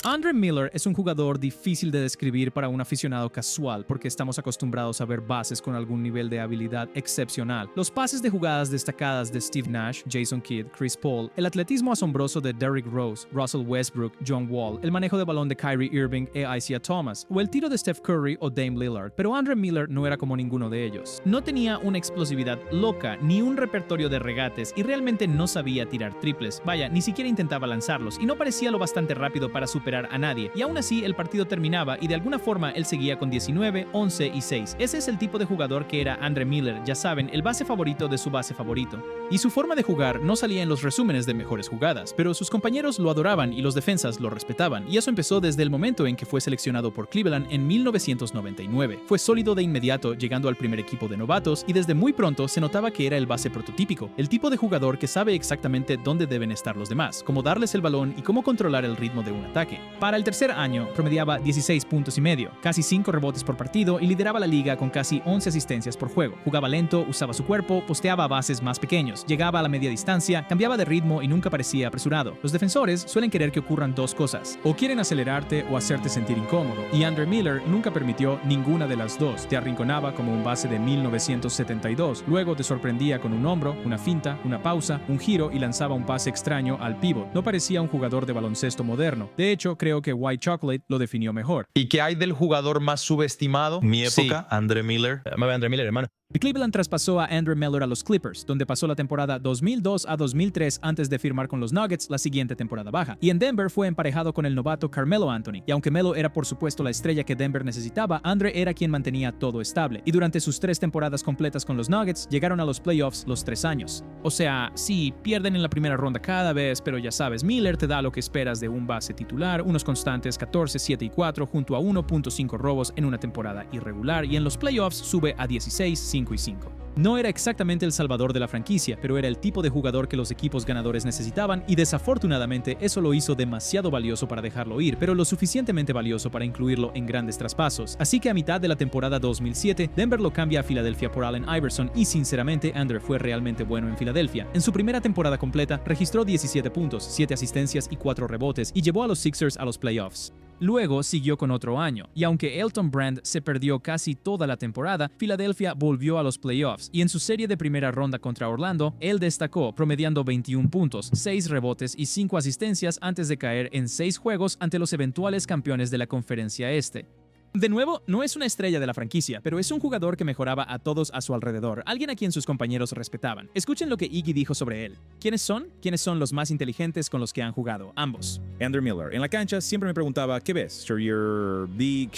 Andre Miller es un jugador difícil de describir para un aficionado casual porque estamos acostumbrados a ver bases con algún nivel de habilidad excepcional. Los pases de jugadas destacadas de Steve Nash, Jason Kidd, Chris Paul, el atletismo asombroso de Derrick Rose, Russell Westbrook, John Wall, el manejo de balón de Kyrie Irving e Isaiah Thomas, o el tiro de Steph Curry o Dame Lillard, pero Andre Miller no era como ninguno de ellos. No tenía una explosividad loca ni un repertorio de regates y realmente no sabía tirar triples. Vaya, ni siquiera intentaba lanzarlos y no parecía lo bastante rápido para superar a nadie, y aún así el partido terminaba y de alguna forma él seguía con 19, 11 y 6. Ese es el tipo de jugador que era Andre Miller, ya saben, el base favorito de su base favorito. Y su forma de jugar no salía en los resúmenes de mejores jugadas, pero sus compañeros lo adoraban y los defensas lo respetaban, y eso empezó desde el momento en que fue seleccionado por Cleveland en 1999. Fue sólido de inmediato, llegando al primer equipo de novatos, y desde muy pronto se notaba que era el base prototípico, el tipo de jugador que sabe exactamente dónde deben estar los demás, cómo darles el balón y cómo controlar el ritmo de un ataque. Para el tercer año, promediaba 16 puntos y medio, casi 5 rebotes por partido y lideraba la liga con casi 11 asistencias por juego. Jugaba lento, usaba su cuerpo, posteaba a bases más pequeños, llegaba a la media distancia, cambiaba de ritmo y nunca parecía apresurado. Los defensores suelen querer que ocurran dos cosas, o quieren acelerarte o hacerte sentir incómodo, y Andre Miller nunca permitió ninguna de las dos. Te arrinconaba como un base de 1972, luego te sorprendía con un hombro, una finta, una pausa, un giro y lanzaba un pase extraño al pívot. No parecía un jugador de baloncesto moderno. De hecho, creo que White Chocolate lo definió mejor. ¿Y qué hay del jugador más subestimado? Mi época, sí. Andre Miller. Andre Miller, hermano. Cleveland traspasó a Andre Miller a los Clippers, donde pasó la temporada 2002 a 2003 antes de firmar con los Nuggets la siguiente temporada baja. Y en Denver fue emparejado con el novato Carmelo Anthony. Y aunque Melo era por supuesto la estrella que Denver necesitaba, Andre era quien mantenía todo estable. Y durante sus 3 temporadas completas con los Nuggets, llegaron a los playoffs los 3 años. O sea, sí, pierden en la primera ronda cada vez, pero ya sabes, Miller te da lo que esperas de un base titular, unos constantes 14, 7 y 4 junto a 1.5 robos en una temporada irregular, y en los playoffs sube a 16, 5 y 5. No era exactamente el salvador de la franquicia, pero era el tipo de jugador que los equipos ganadores necesitaban, y desafortunadamente eso lo hizo demasiado valioso para dejarlo ir, pero lo suficientemente valioso para incluirlo en grandes traspasos. Así que a mitad de la temporada 2007, Denver lo cambia a Filadelfia por Allen Iverson, y sinceramente Andre fue realmente bueno en Filadelfia. En su primera temporada completa, registró 17 puntos, 7 asistencias y 4 rebotes, y llevó a los Sixers a los playoffs. Luego siguió con otro año, y aunque Elton Brand se perdió casi toda la temporada, Filadelfia volvió a los playoffs, y en su serie de primera ronda contra Orlando, él destacó, promediando 21 puntos, 6 rebotes y 5 asistencias antes de caer en 6 juegos ante los eventuales campeones de la Conferencia Este. De nuevo, no es una estrella de la franquicia, pero es un jugador que mejoraba a todos a su alrededor, alguien a quien sus compañeros respetaban. Escuchen lo que Iggy dijo sobre él. ¿Quiénes son? ¿Quiénes son los más inteligentes con los que han jugado? Ambos. Andre Miller. En la cancha siempre me preguntaba, ¿qué ves? You're big,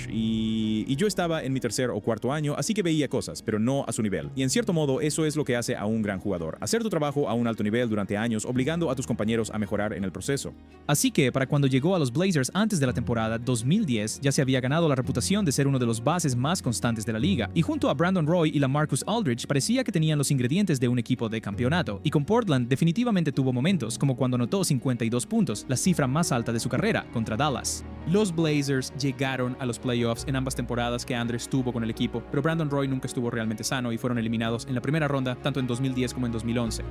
y yo estaba en mi tercer o cuarto año, así que veía cosas, pero no a su nivel. Y en cierto modo, eso es lo que hace a un gran jugador. Hacer tu trabajo a un alto nivel durante años, obligando a tus compañeros a mejorar en el proceso. Así que, para cuando llegó a los Blazers antes de la temporada 2010, ya se había ganado la reputación de ser uno de los bases más constantes de la liga, y junto a Brandon Roy y LaMarcus Aldridge parecía que tenían los ingredientes de un equipo de campeonato, y con Portland definitivamente tuvo momentos, como cuando anotó 52 puntos, la cifra más alta de su carrera, contra Dallas. Los Blazers llegaron a los playoffs en ambas temporadas que Andre estuvo con el equipo, pero Brandon Roy nunca estuvo realmente sano y fueron eliminados en la primera ronda, tanto en 2010 como en 2011.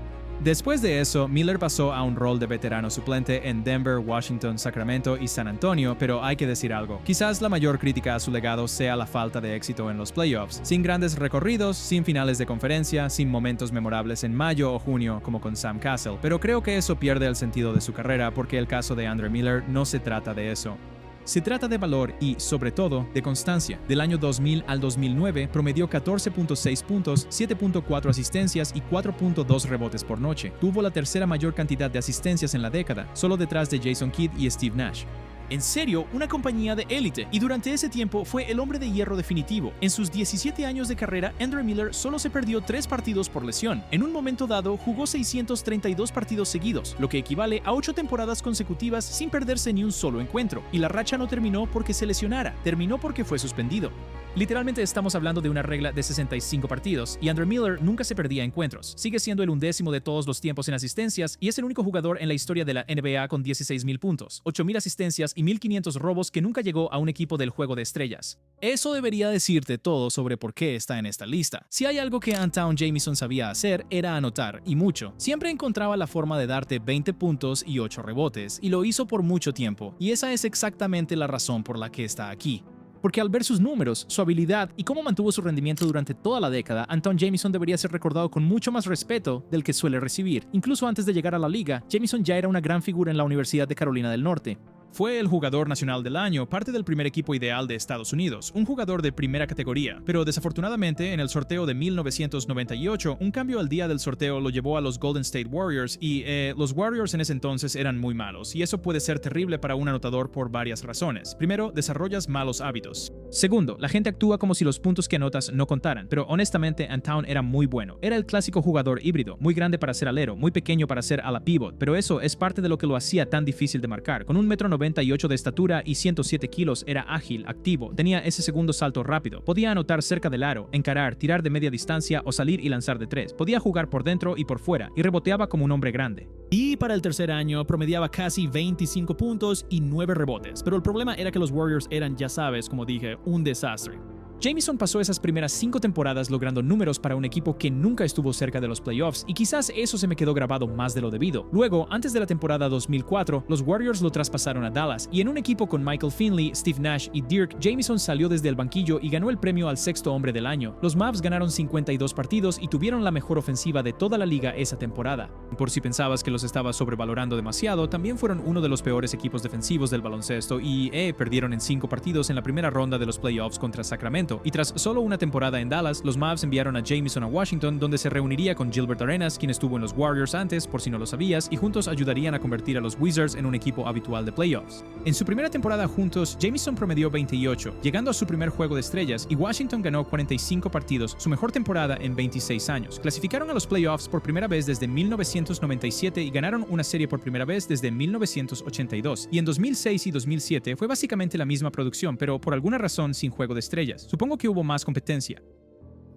Después de eso, Miller pasó a un rol de veterano suplente en Denver, Washington, Sacramento y San Antonio, pero hay que decir algo. Quizás la mayor crítica a su legado sea la falta de éxito en los playoffs. Sin grandes recorridos, sin finales de conferencia, sin momentos memorables en mayo o junio como con Sam Cassell, pero creo que eso pierde el sentido de su carrera porque el caso de Andre Miller no se trata de eso. Se trata de valor y, sobre todo, de constancia. Del año 2000 al 2009, promedió 14.6 puntos, 7.4 asistencias y 4.2 rebotes por noche. Tuvo la tercera mayor cantidad de asistencias en la década, solo detrás de Jason Kidd y Steve Nash. En serio, una compañía de élite, y durante ese tiempo fue el hombre de hierro definitivo. En sus 17 años de carrera, Andre Miller solo se perdió 3 partidos por lesión. En un momento dado, jugó 632 partidos seguidos, lo que equivale a 8 temporadas consecutivas sin perderse ni un solo encuentro. Y la racha no terminó porque se lesionara, terminó porque fue suspendido. Literalmente estamos hablando de una regla de 65 partidos, y Andre Miller nunca se perdía encuentros. Sigue siendo el 1º de todos los tiempos en asistencias, y es el único jugador en la historia de la NBA con 16,000 puntos, 8,000 asistencias y 1,500 robos que nunca llegó a un equipo del juego de estrellas. Eso debería decirte todo sobre por qué está en esta lista. Si hay algo que Antawn Jamison sabía hacer, era anotar, y mucho. Siempre encontraba la forma de darte 20 puntos y 8 rebotes, y lo hizo por mucho tiempo, y esa es exactamente la razón por la que está aquí. Porque al ver sus números, su habilidad y cómo mantuvo su rendimiento durante toda la década, Antawn Jamison debería ser recordado con mucho más respeto del que suele recibir. Incluso antes de llegar a la liga, Jamison ya era una gran figura en la Universidad de Carolina del Norte. Fue el jugador nacional del año, parte del primer equipo ideal de Estados Unidos, un jugador de primera categoría. Pero desafortunadamente, en el sorteo de 1998, un cambio al día del sorteo lo llevó a los Golden State Warriors y los Warriors en ese entonces eran muy malos, y eso puede ser terrible para un anotador por varias razones. Primero, desarrollas malos hábitos. Segundo, la gente actúa como si los puntos que anotas no contaran, pero honestamente Antawn era muy bueno. Era el clásico jugador híbrido, muy grande para ser alero, muy pequeño para ser ala pivot, pero eso es parte de lo que lo hacía tan difícil de marcar. Con 1,98 m de estatura y 107 kilos, era ágil, activo, tenía ese segundo salto rápido, podía anotar cerca del aro, encarar, tirar de media distancia o salir y lanzar de 3, podía jugar por dentro y por fuera, y reboteaba como un hombre grande. Y para el tercer año promediaba casi 25 puntos y 9 rebotes, pero el problema era que los Warriors eran, ya sabes, como dije, un desastre. Jamison pasó esas primeras 5 temporadas logrando números para un equipo que nunca estuvo cerca de los playoffs, y quizás eso se me quedó grabado más de lo debido. Luego, antes de la temporada 2004, los Warriors lo traspasaron a Dallas, y en un equipo con Michael Finley, Steve Nash y Dirk, Jamison salió desde el banquillo y ganó el premio al 6º hombre del año. Los Mavs ganaron 52 partidos y tuvieron la mejor ofensiva de toda la liga esa temporada. Por si pensabas que los estaba sobrevalorando demasiado, también fueron uno de los peores equipos defensivos del baloncesto y perdieron en 5 partidos en la primera ronda de los playoffs contra Sacramento. Y tras solo una temporada en Dallas, los Mavs enviaron a Jamison a Washington, donde se reuniría con Gilbert Arenas, quien estuvo en los Warriors antes, por si no lo sabías, y juntos ayudarían a convertir a los Wizards en un equipo habitual de playoffs. En su primera temporada juntos, Jamison promedió 28, llegando a su primer juego de estrellas, y Washington ganó 45 partidos, su mejor temporada en 26 años. Clasificaron a los playoffs por primera vez desde 1997 y ganaron una serie por primera vez desde 1982. Y en 2006 y 2007 fue básicamente la misma producción, pero por alguna razón sin juego de estrellas. Supongo que hubo más competencia.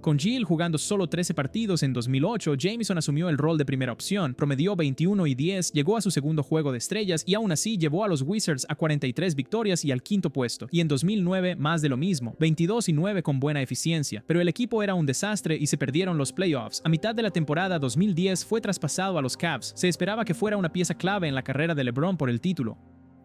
Con Gill jugando solo 13 partidos en 2008, Jamison asumió el rol de primera opción, promedió 21 y 10, llegó a su segundo juego de estrellas y aún así llevó a los Wizards a 43 victorias y al 5º puesto. Y en 2009 más de lo mismo, 22 y 9 con buena eficiencia, pero el equipo era un desastre y se perdieron los playoffs. A mitad de la temporada 2010 fue traspasado a los Cavs. Se esperaba que fuera una pieza clave en la carrera de LeBron por el título.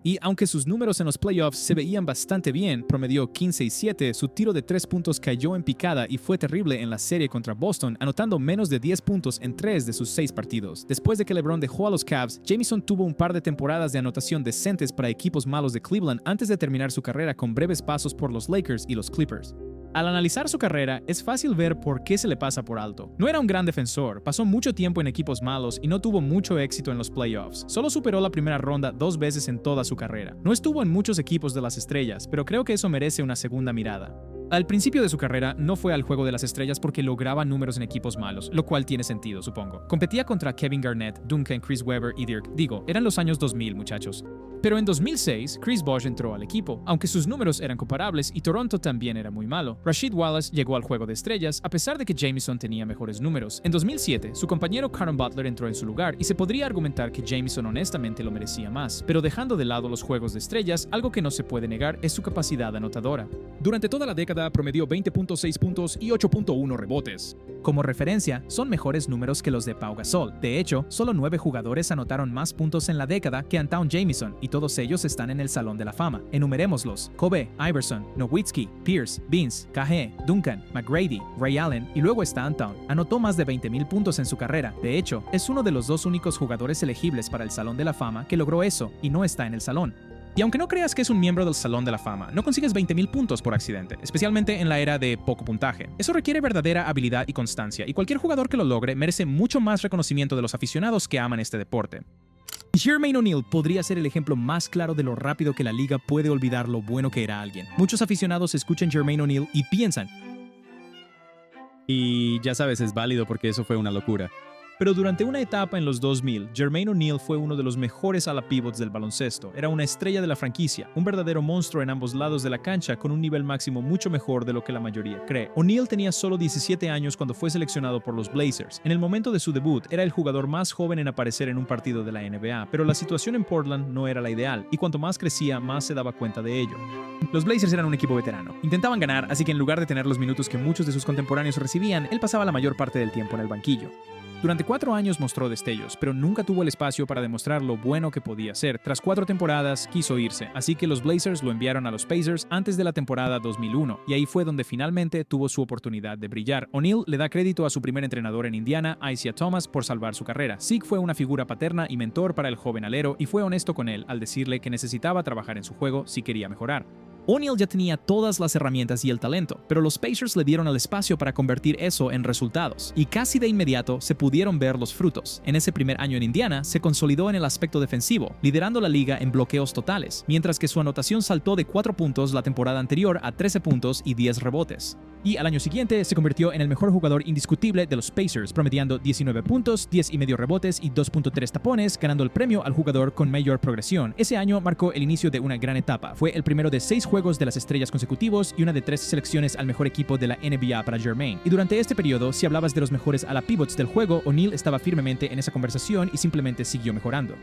Y aunque sus números en los playoffs se veían bastante bien, promedió 15 y 7, su tiro de 3 puntos cayó en picada y fue terrible en la serie contra Boston, anotando menos de 10 puntos en 3 de sus 6 partidos. Después de que LeBron dejó a los Cavs, Jamison tuvo un par de temporadas de anotación decentes para equipos malos de Cleveland antes de terminar su carrera con breves pasos por los Lakers y los Clippers. Al analizar su carrera, es fácil ver por qué se le pasa por alto. No era un gran defensor, pasó mucho tiempo en equipos malos y no tuvo mucho éxito en los playoffs. Solo superó la primera ronda 2 veces en toda su carrera. No estuvo en muchos equipos de las estrellas, pero creo que eso merece una segunda mirada. Al principio de su carrera no fue al juego de las estrellas porque lograba números en equipos malos, lo cual tiene sentido, supongo. Competía contra Kevin Garnett, Duncan, Chris Webber y Dirk. Digo, eran los años 2000, muchachos. Pero en 2006, Chris Bosh entró al equipo, aunque sus números eran comparables y Toronto también era muy malo. Rasheed Wallace llegó al juego de estrellas a pesar de que Jamison tenía mejores números. En 2007, su compañero Caron Butler entró en su lugar y se podría argumentar que Jamison honestamente lo merecía más. Pero dejando de lado los juegos de estrellas, algo que no se puede negar es su capacidad anotadora. Durante toda la década promedió 20.6 puntos y 8.1 rebotes. Como referencia, son mejores números que los de Pau Gasol. De hecho, solo 9 jugadores anotaron más puntos en la década que Antawn Jamison, y todos ellos están en el Salón de la Fama. Enumerémoslos: Kobe, Iverson, Nowitzki, Pierce, Vince, KG, Duncan, McGrady, Ray Allen, y luego está Antawn. Anotó más de 20,000 puntos en su carrera. De hecho, es uno de los 2 únicos jugadores elegibles para el Salón de la Fama que logró eso, y no está en el salón. Y aunque no creas que es un miembro del Salón de la Fama, no consigues 20,000 puntos por accidente, especialmente en la era de poco puntaje. Eso requiere verdadera habilidad y constancia, y cualquier jugador que lo logre merece mucho más reconocimiento de los aficionados que aman este deporte. Jermaine O'Neal podría ser el ejemplo más claro de lo rápido que la liga puede olvidar lo bueno que era alguien. Muchos aficionados escuchan Jermaine O'Neal y piensan, y ya sabes, es válido porque eso fue una locura. Pero durante una etapa en los 2000, Jermaine O'Neal fue uno de los mejores ala pivots del baloncesto. Era una estrella de la franquicia, un verdadero monstruo en ambos lados de la cancha con un nivel máximo mucho mejor de lo que la mayoría cree. O'Neal tenía solo 17 años cuando fue seleccionado por los Blazers. En el momento de su debut, era el jugador más joven en aparecer en un partido de la NBA, pero la situación en Portland no era la ideal, y cuanto más crecía, más se daba cuenta de ello. Los Blazers eran un equipo veterano. Intentaban ganar, así que en lugar de tener los minutos que muchos de sus contemporáneos recibían, él pasaba la mayor parte del tiempo en el banquillo. Durante 4 años mostró destellos, pero nunca tuvo el espacio para demostrar lo bueno que podía ser. Tras 4 temporadas, quiso irse, así que los Blazers lo enviaron a los Pacers antes de la temporada 2001, y ahí fue donde finalmente tuvo su oportunidad de brillar. O'Neal le da crédito a su primer entrenador en Indiana, Isaiah Thomas, por salvar su carrera. Sig fue una figura paterna y mentor para el joven alero, y fue honesto con él al decirle que necesitaba trabajar en su juego si quería mejorar. O'Neal ya tenía todas las herramientas y el talento, pero los Pacers le dieron el espacio para convertir eso en resultados, y casi de inmediato se pudieron ver los frutos. En ese primer año en Indiana, se consolidó en el aspecto defensivo, liderando la liga en bloqueos totales, mientras que su anotación saltó de 4 puntos la temporada anterior a 13 puntos y 10 rebotes. Y al año siguiente se convirtió en el mejor jugador indiscutible de los Pacers, promediando 19 puntos, 10,5 rebotes y 2.3 tapones, ganando el premio al jugador con mayor progresión. Ese año marcó el inicio de una gran etapa. Fue el primero de 6 juegos de las estrellas consecutivos y una de 3 selecciones al mejor equipo de la NBA para Jermaine. Y durante este periodo, si hablabas de los mejores ala pivots del juego, O'Neal estaba firmemente en esa conversación y simplemente siguió mejorando.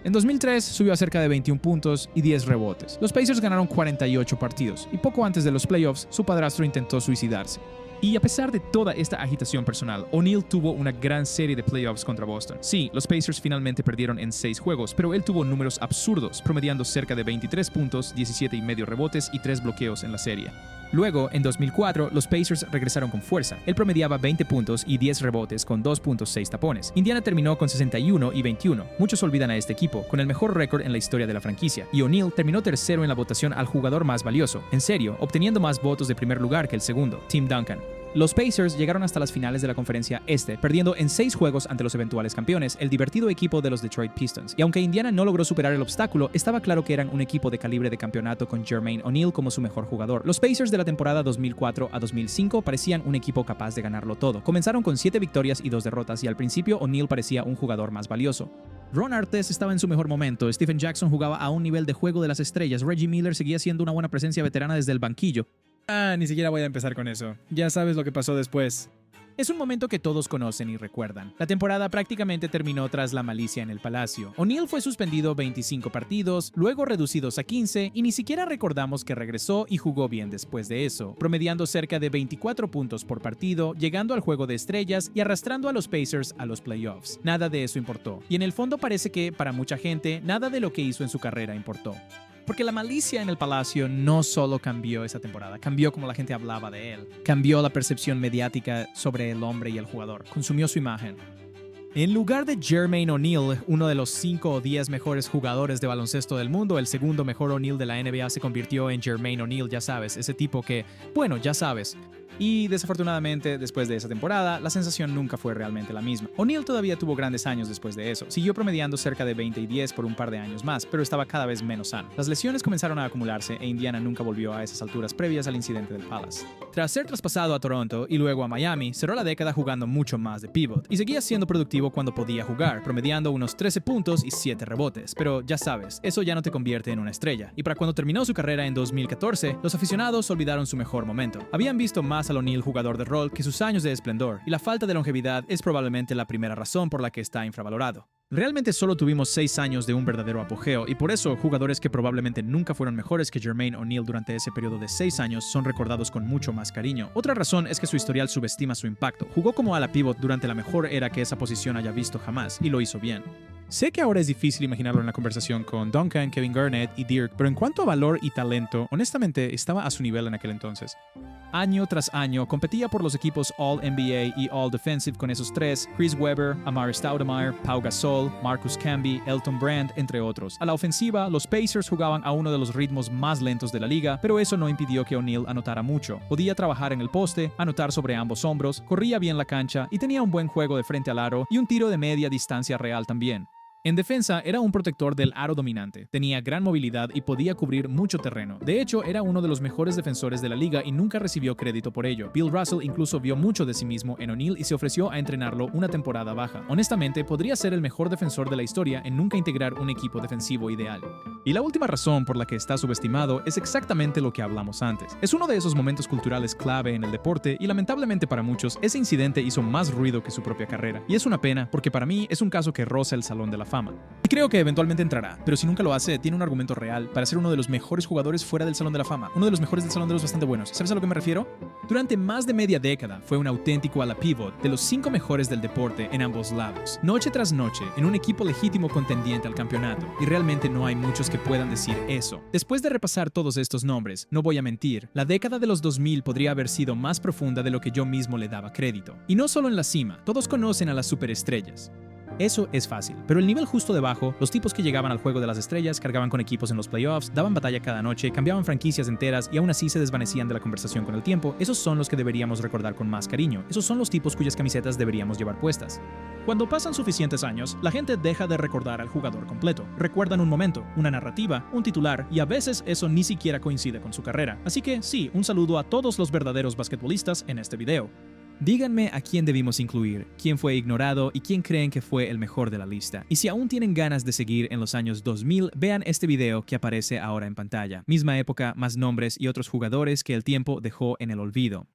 En 2003 subió a cerca de 21 puntos y 10 rebotes. Los Pacers ganaron 48 partidos y poco antes de los playoffs su padrastro intentó suicidarse. Y a pesar de toda esta agitación personal, O'Neal tuvo una gran serie de playoffs contra Boston. Sí, los Pacers finalmente perdieron en 6 juegos, pero él tuvo números absurdos, promediando cerca de 23 puntos, 17,5 rebotes y 3 bloqueos en la serie. Luego, en 2004, los Pacers regresaron con fuerza. Él promediaba 20 puntos y 10 rebotes con 2.6 tapones. Indiana terminó con 61 y 21. Muchos olvidan a este equipo, con el mejor récord en la historia de la franquicia. Y O'Neal terminó tercero en la votación al jugador más valioso. En serio, obteniendo más votos de primer lugar que el segundo, Tim Duncan. Los Pacers llegaron hasta las finales de la conferencia este, perdiendo en 6 juegos ante los eventuales campeones, el divertido equipo de los Detroit Pistons. Y aunque Indiana no logró superar el obstáculo, estaba claro que eran un equipo de calibre de campeonato con Jermaine O'Neal como su mejor jugador. Los Pacers de la temporada 2004 a 2005 parecían un equipo capaz de ganarlo todo. Comenzaron con 7 victorias y 2 derrotas, y al principio O'Neal parecía un jugador más valioso. Ron Artest estaba en su mejor momento, Stephen Jackson jugaba a un nivel de juego de las estrellas, Reggie Miller seguía siendo una buena presencia veterana desde el banquillo. Ni siquiera voy a empezar con eso. Ya sabes lo que pasó después. Es un momento que todos conocen y recuerdan. La temporada prácticamente terminó tras la malicia en el Palacio. O'Neal fue suspendido 25 partidos, luego reducidos a 15, y ni siquiera recordamos que regresó y jugó bien después de eso, promediando cerca de 24 puntos por partido, llegando al juego de estrellas y arrastrando a los Pacers a los playoffs. Nada de eso importó. Y en el fondo parece que, para mucha gente, nada de lo que hizo en su carrera importó. Porque la malicia en el Palacio no solo cambió esa temporada, cambió como la gente hablaba de él, cambió la percepción mediática sobre el hombre y el jugador, consumió su imagen. En lugar de Jermaine O'Neal, uno de los 5 o 10 mejores jugadores de baloncesto del mundo, el segundo mejor O'Neal de la NBA se convirtió en Jermaine O'Neal, ya sabes, ese tipo que, bueno, ya sabes. Y desafortunadamente, después de esa temporada, la sensación nunca fue realmente la misma. O'Neal todavía tuvo grandes años después de eso. Siguió promediando cerca de 20 y 10 por un par de años más, pero estaba cada vez menos sano. Las lesiones comenzaron a acumularse e Indiana nunca volvió a esas alturas previas al incidente del Palace. Tras ser traspasado a Toronto y luego a Miami, cerró la década jugando mucho más de pivot y seguía siendo productivo cuando podía jugar, promediando unos 13 puntos y 7 rebotes. Pero ya sabes, eso ya no te convierte en una estrella. Y para cuando terminó su carrera en 2014, los aficionados olvidaron su mejor momento. Habían visto más al O'Neal jugador de rol que sus años de esplendor, y la falta de longevidad es probablemente la primera razón por la que está infravalorado. Realmente solo tuvimos 6 años de un verdadero apogeo, y por eso jugadores que probablemente nunca fueron mejores que Jermaine O'Neal durante ese periodo de 6 años son recordados con mucho más cariño. Otra razón es que su historial subestima su impacto. Jugó como ala pivot durante la mejor era que esa posición haya visto jamás, y lo hizo bien. Sé que ahora es difícil imaginarlo en la conversación con Duncan, Kevin Garnett y Dirk, pero en cuanto a valor y talento, honestamente estaba a su nivel en aquel entonces. Año tras año competía por los equipos All-NBA y All-Defensive con esos tres: Chris Webber, Amar'e Stoudemire, Pau Gasol, Marcus Camby, Elton Brand, entre otros. A la ofensiva, los Pacers jugaban a uno de los ritmos más lentos de la liga, pero eso no impidió que O'Neal anotara mucho. Podía trabajar en el poste, anotar sobre ambos hombros, corría bien la cancha y tenía un buen juego de frente al aro y un tiro de media distancia real también. En defensa, era un protector del aro dominante, tenía gran movilidad y podía cubrir mucho terreno. De hecho, era uno de los mejores defensores de la liga y nunca recibió crédito por ello. Bill Russell incluso vio mucho de sí mismo en O'Neal y se ofreció a entrenarlo una temporada baja. Honestamente, podría ser el mejor defensor de la historia en nunca integrar un equipo defensivo ideal. Y la última razón por la que está subestimado es exactamente lo que hablamos antes. Es uno de esos momentos culturales clave en el deporte y lamentablemente para muchos, ese incidente hizo más ruido que su propia carrera. Y es una pena porque para mí es un caso que roza el Salón de la Fama. Y creo que eventualmente entrará, pero si nunca lo hace, tiene un argumento real para ser uno de los mejores jugadores fuera del Salón de la Fama, uno de los mejores del Salón de los bastante buenos. ¿Sabes a lo que me refiero? Durante más de media década fue un auténtico ala pivot de los 5 mejores del deporte en ambos lados, noche tras noche en un equipo legítimo contendiente al campeonato, y realmente no hay muchos que puedan decir eso. Después de repasar todos estos nombres, no voy a mentir, la década de los 2000 podría haber sido más profunda de lo que yo mismo le daba crédito. Y no solo en la cima, todos conocen a las superestrellas. Eso es fácil, pero el nivel justo debajo, los tipos que llegaban al juego de las estrellas, cargaban con equipos en los playoffs, daban batalla cada noche, cambiaban franquicias enteras y aún así se desvanecían de la conversación con el tiempo, esos son los que deberíamos recordar con más cariño, esos son los tipos cuyas camisetas deberíamos llevar puestas. Cuando pasan suficientes años, la gente deja de recordar al jugador completo. Recuerdan un momento, una narrativa, un titular, y a veces eso ni siquiera coincide con su carrera. Así que sí, un saludo a todos los verdaderos basquetbolistas en este video. Díganme a quién debimos incluir, quién fue ignorado y quién creen que fue el mejor de la lista. Y si aún tienen ganas de seguir en los años 2000, vean este video que aparece ahora en pantalla. Misma época, más nombres y otros jugadores que el tiempo dejó en el olvido.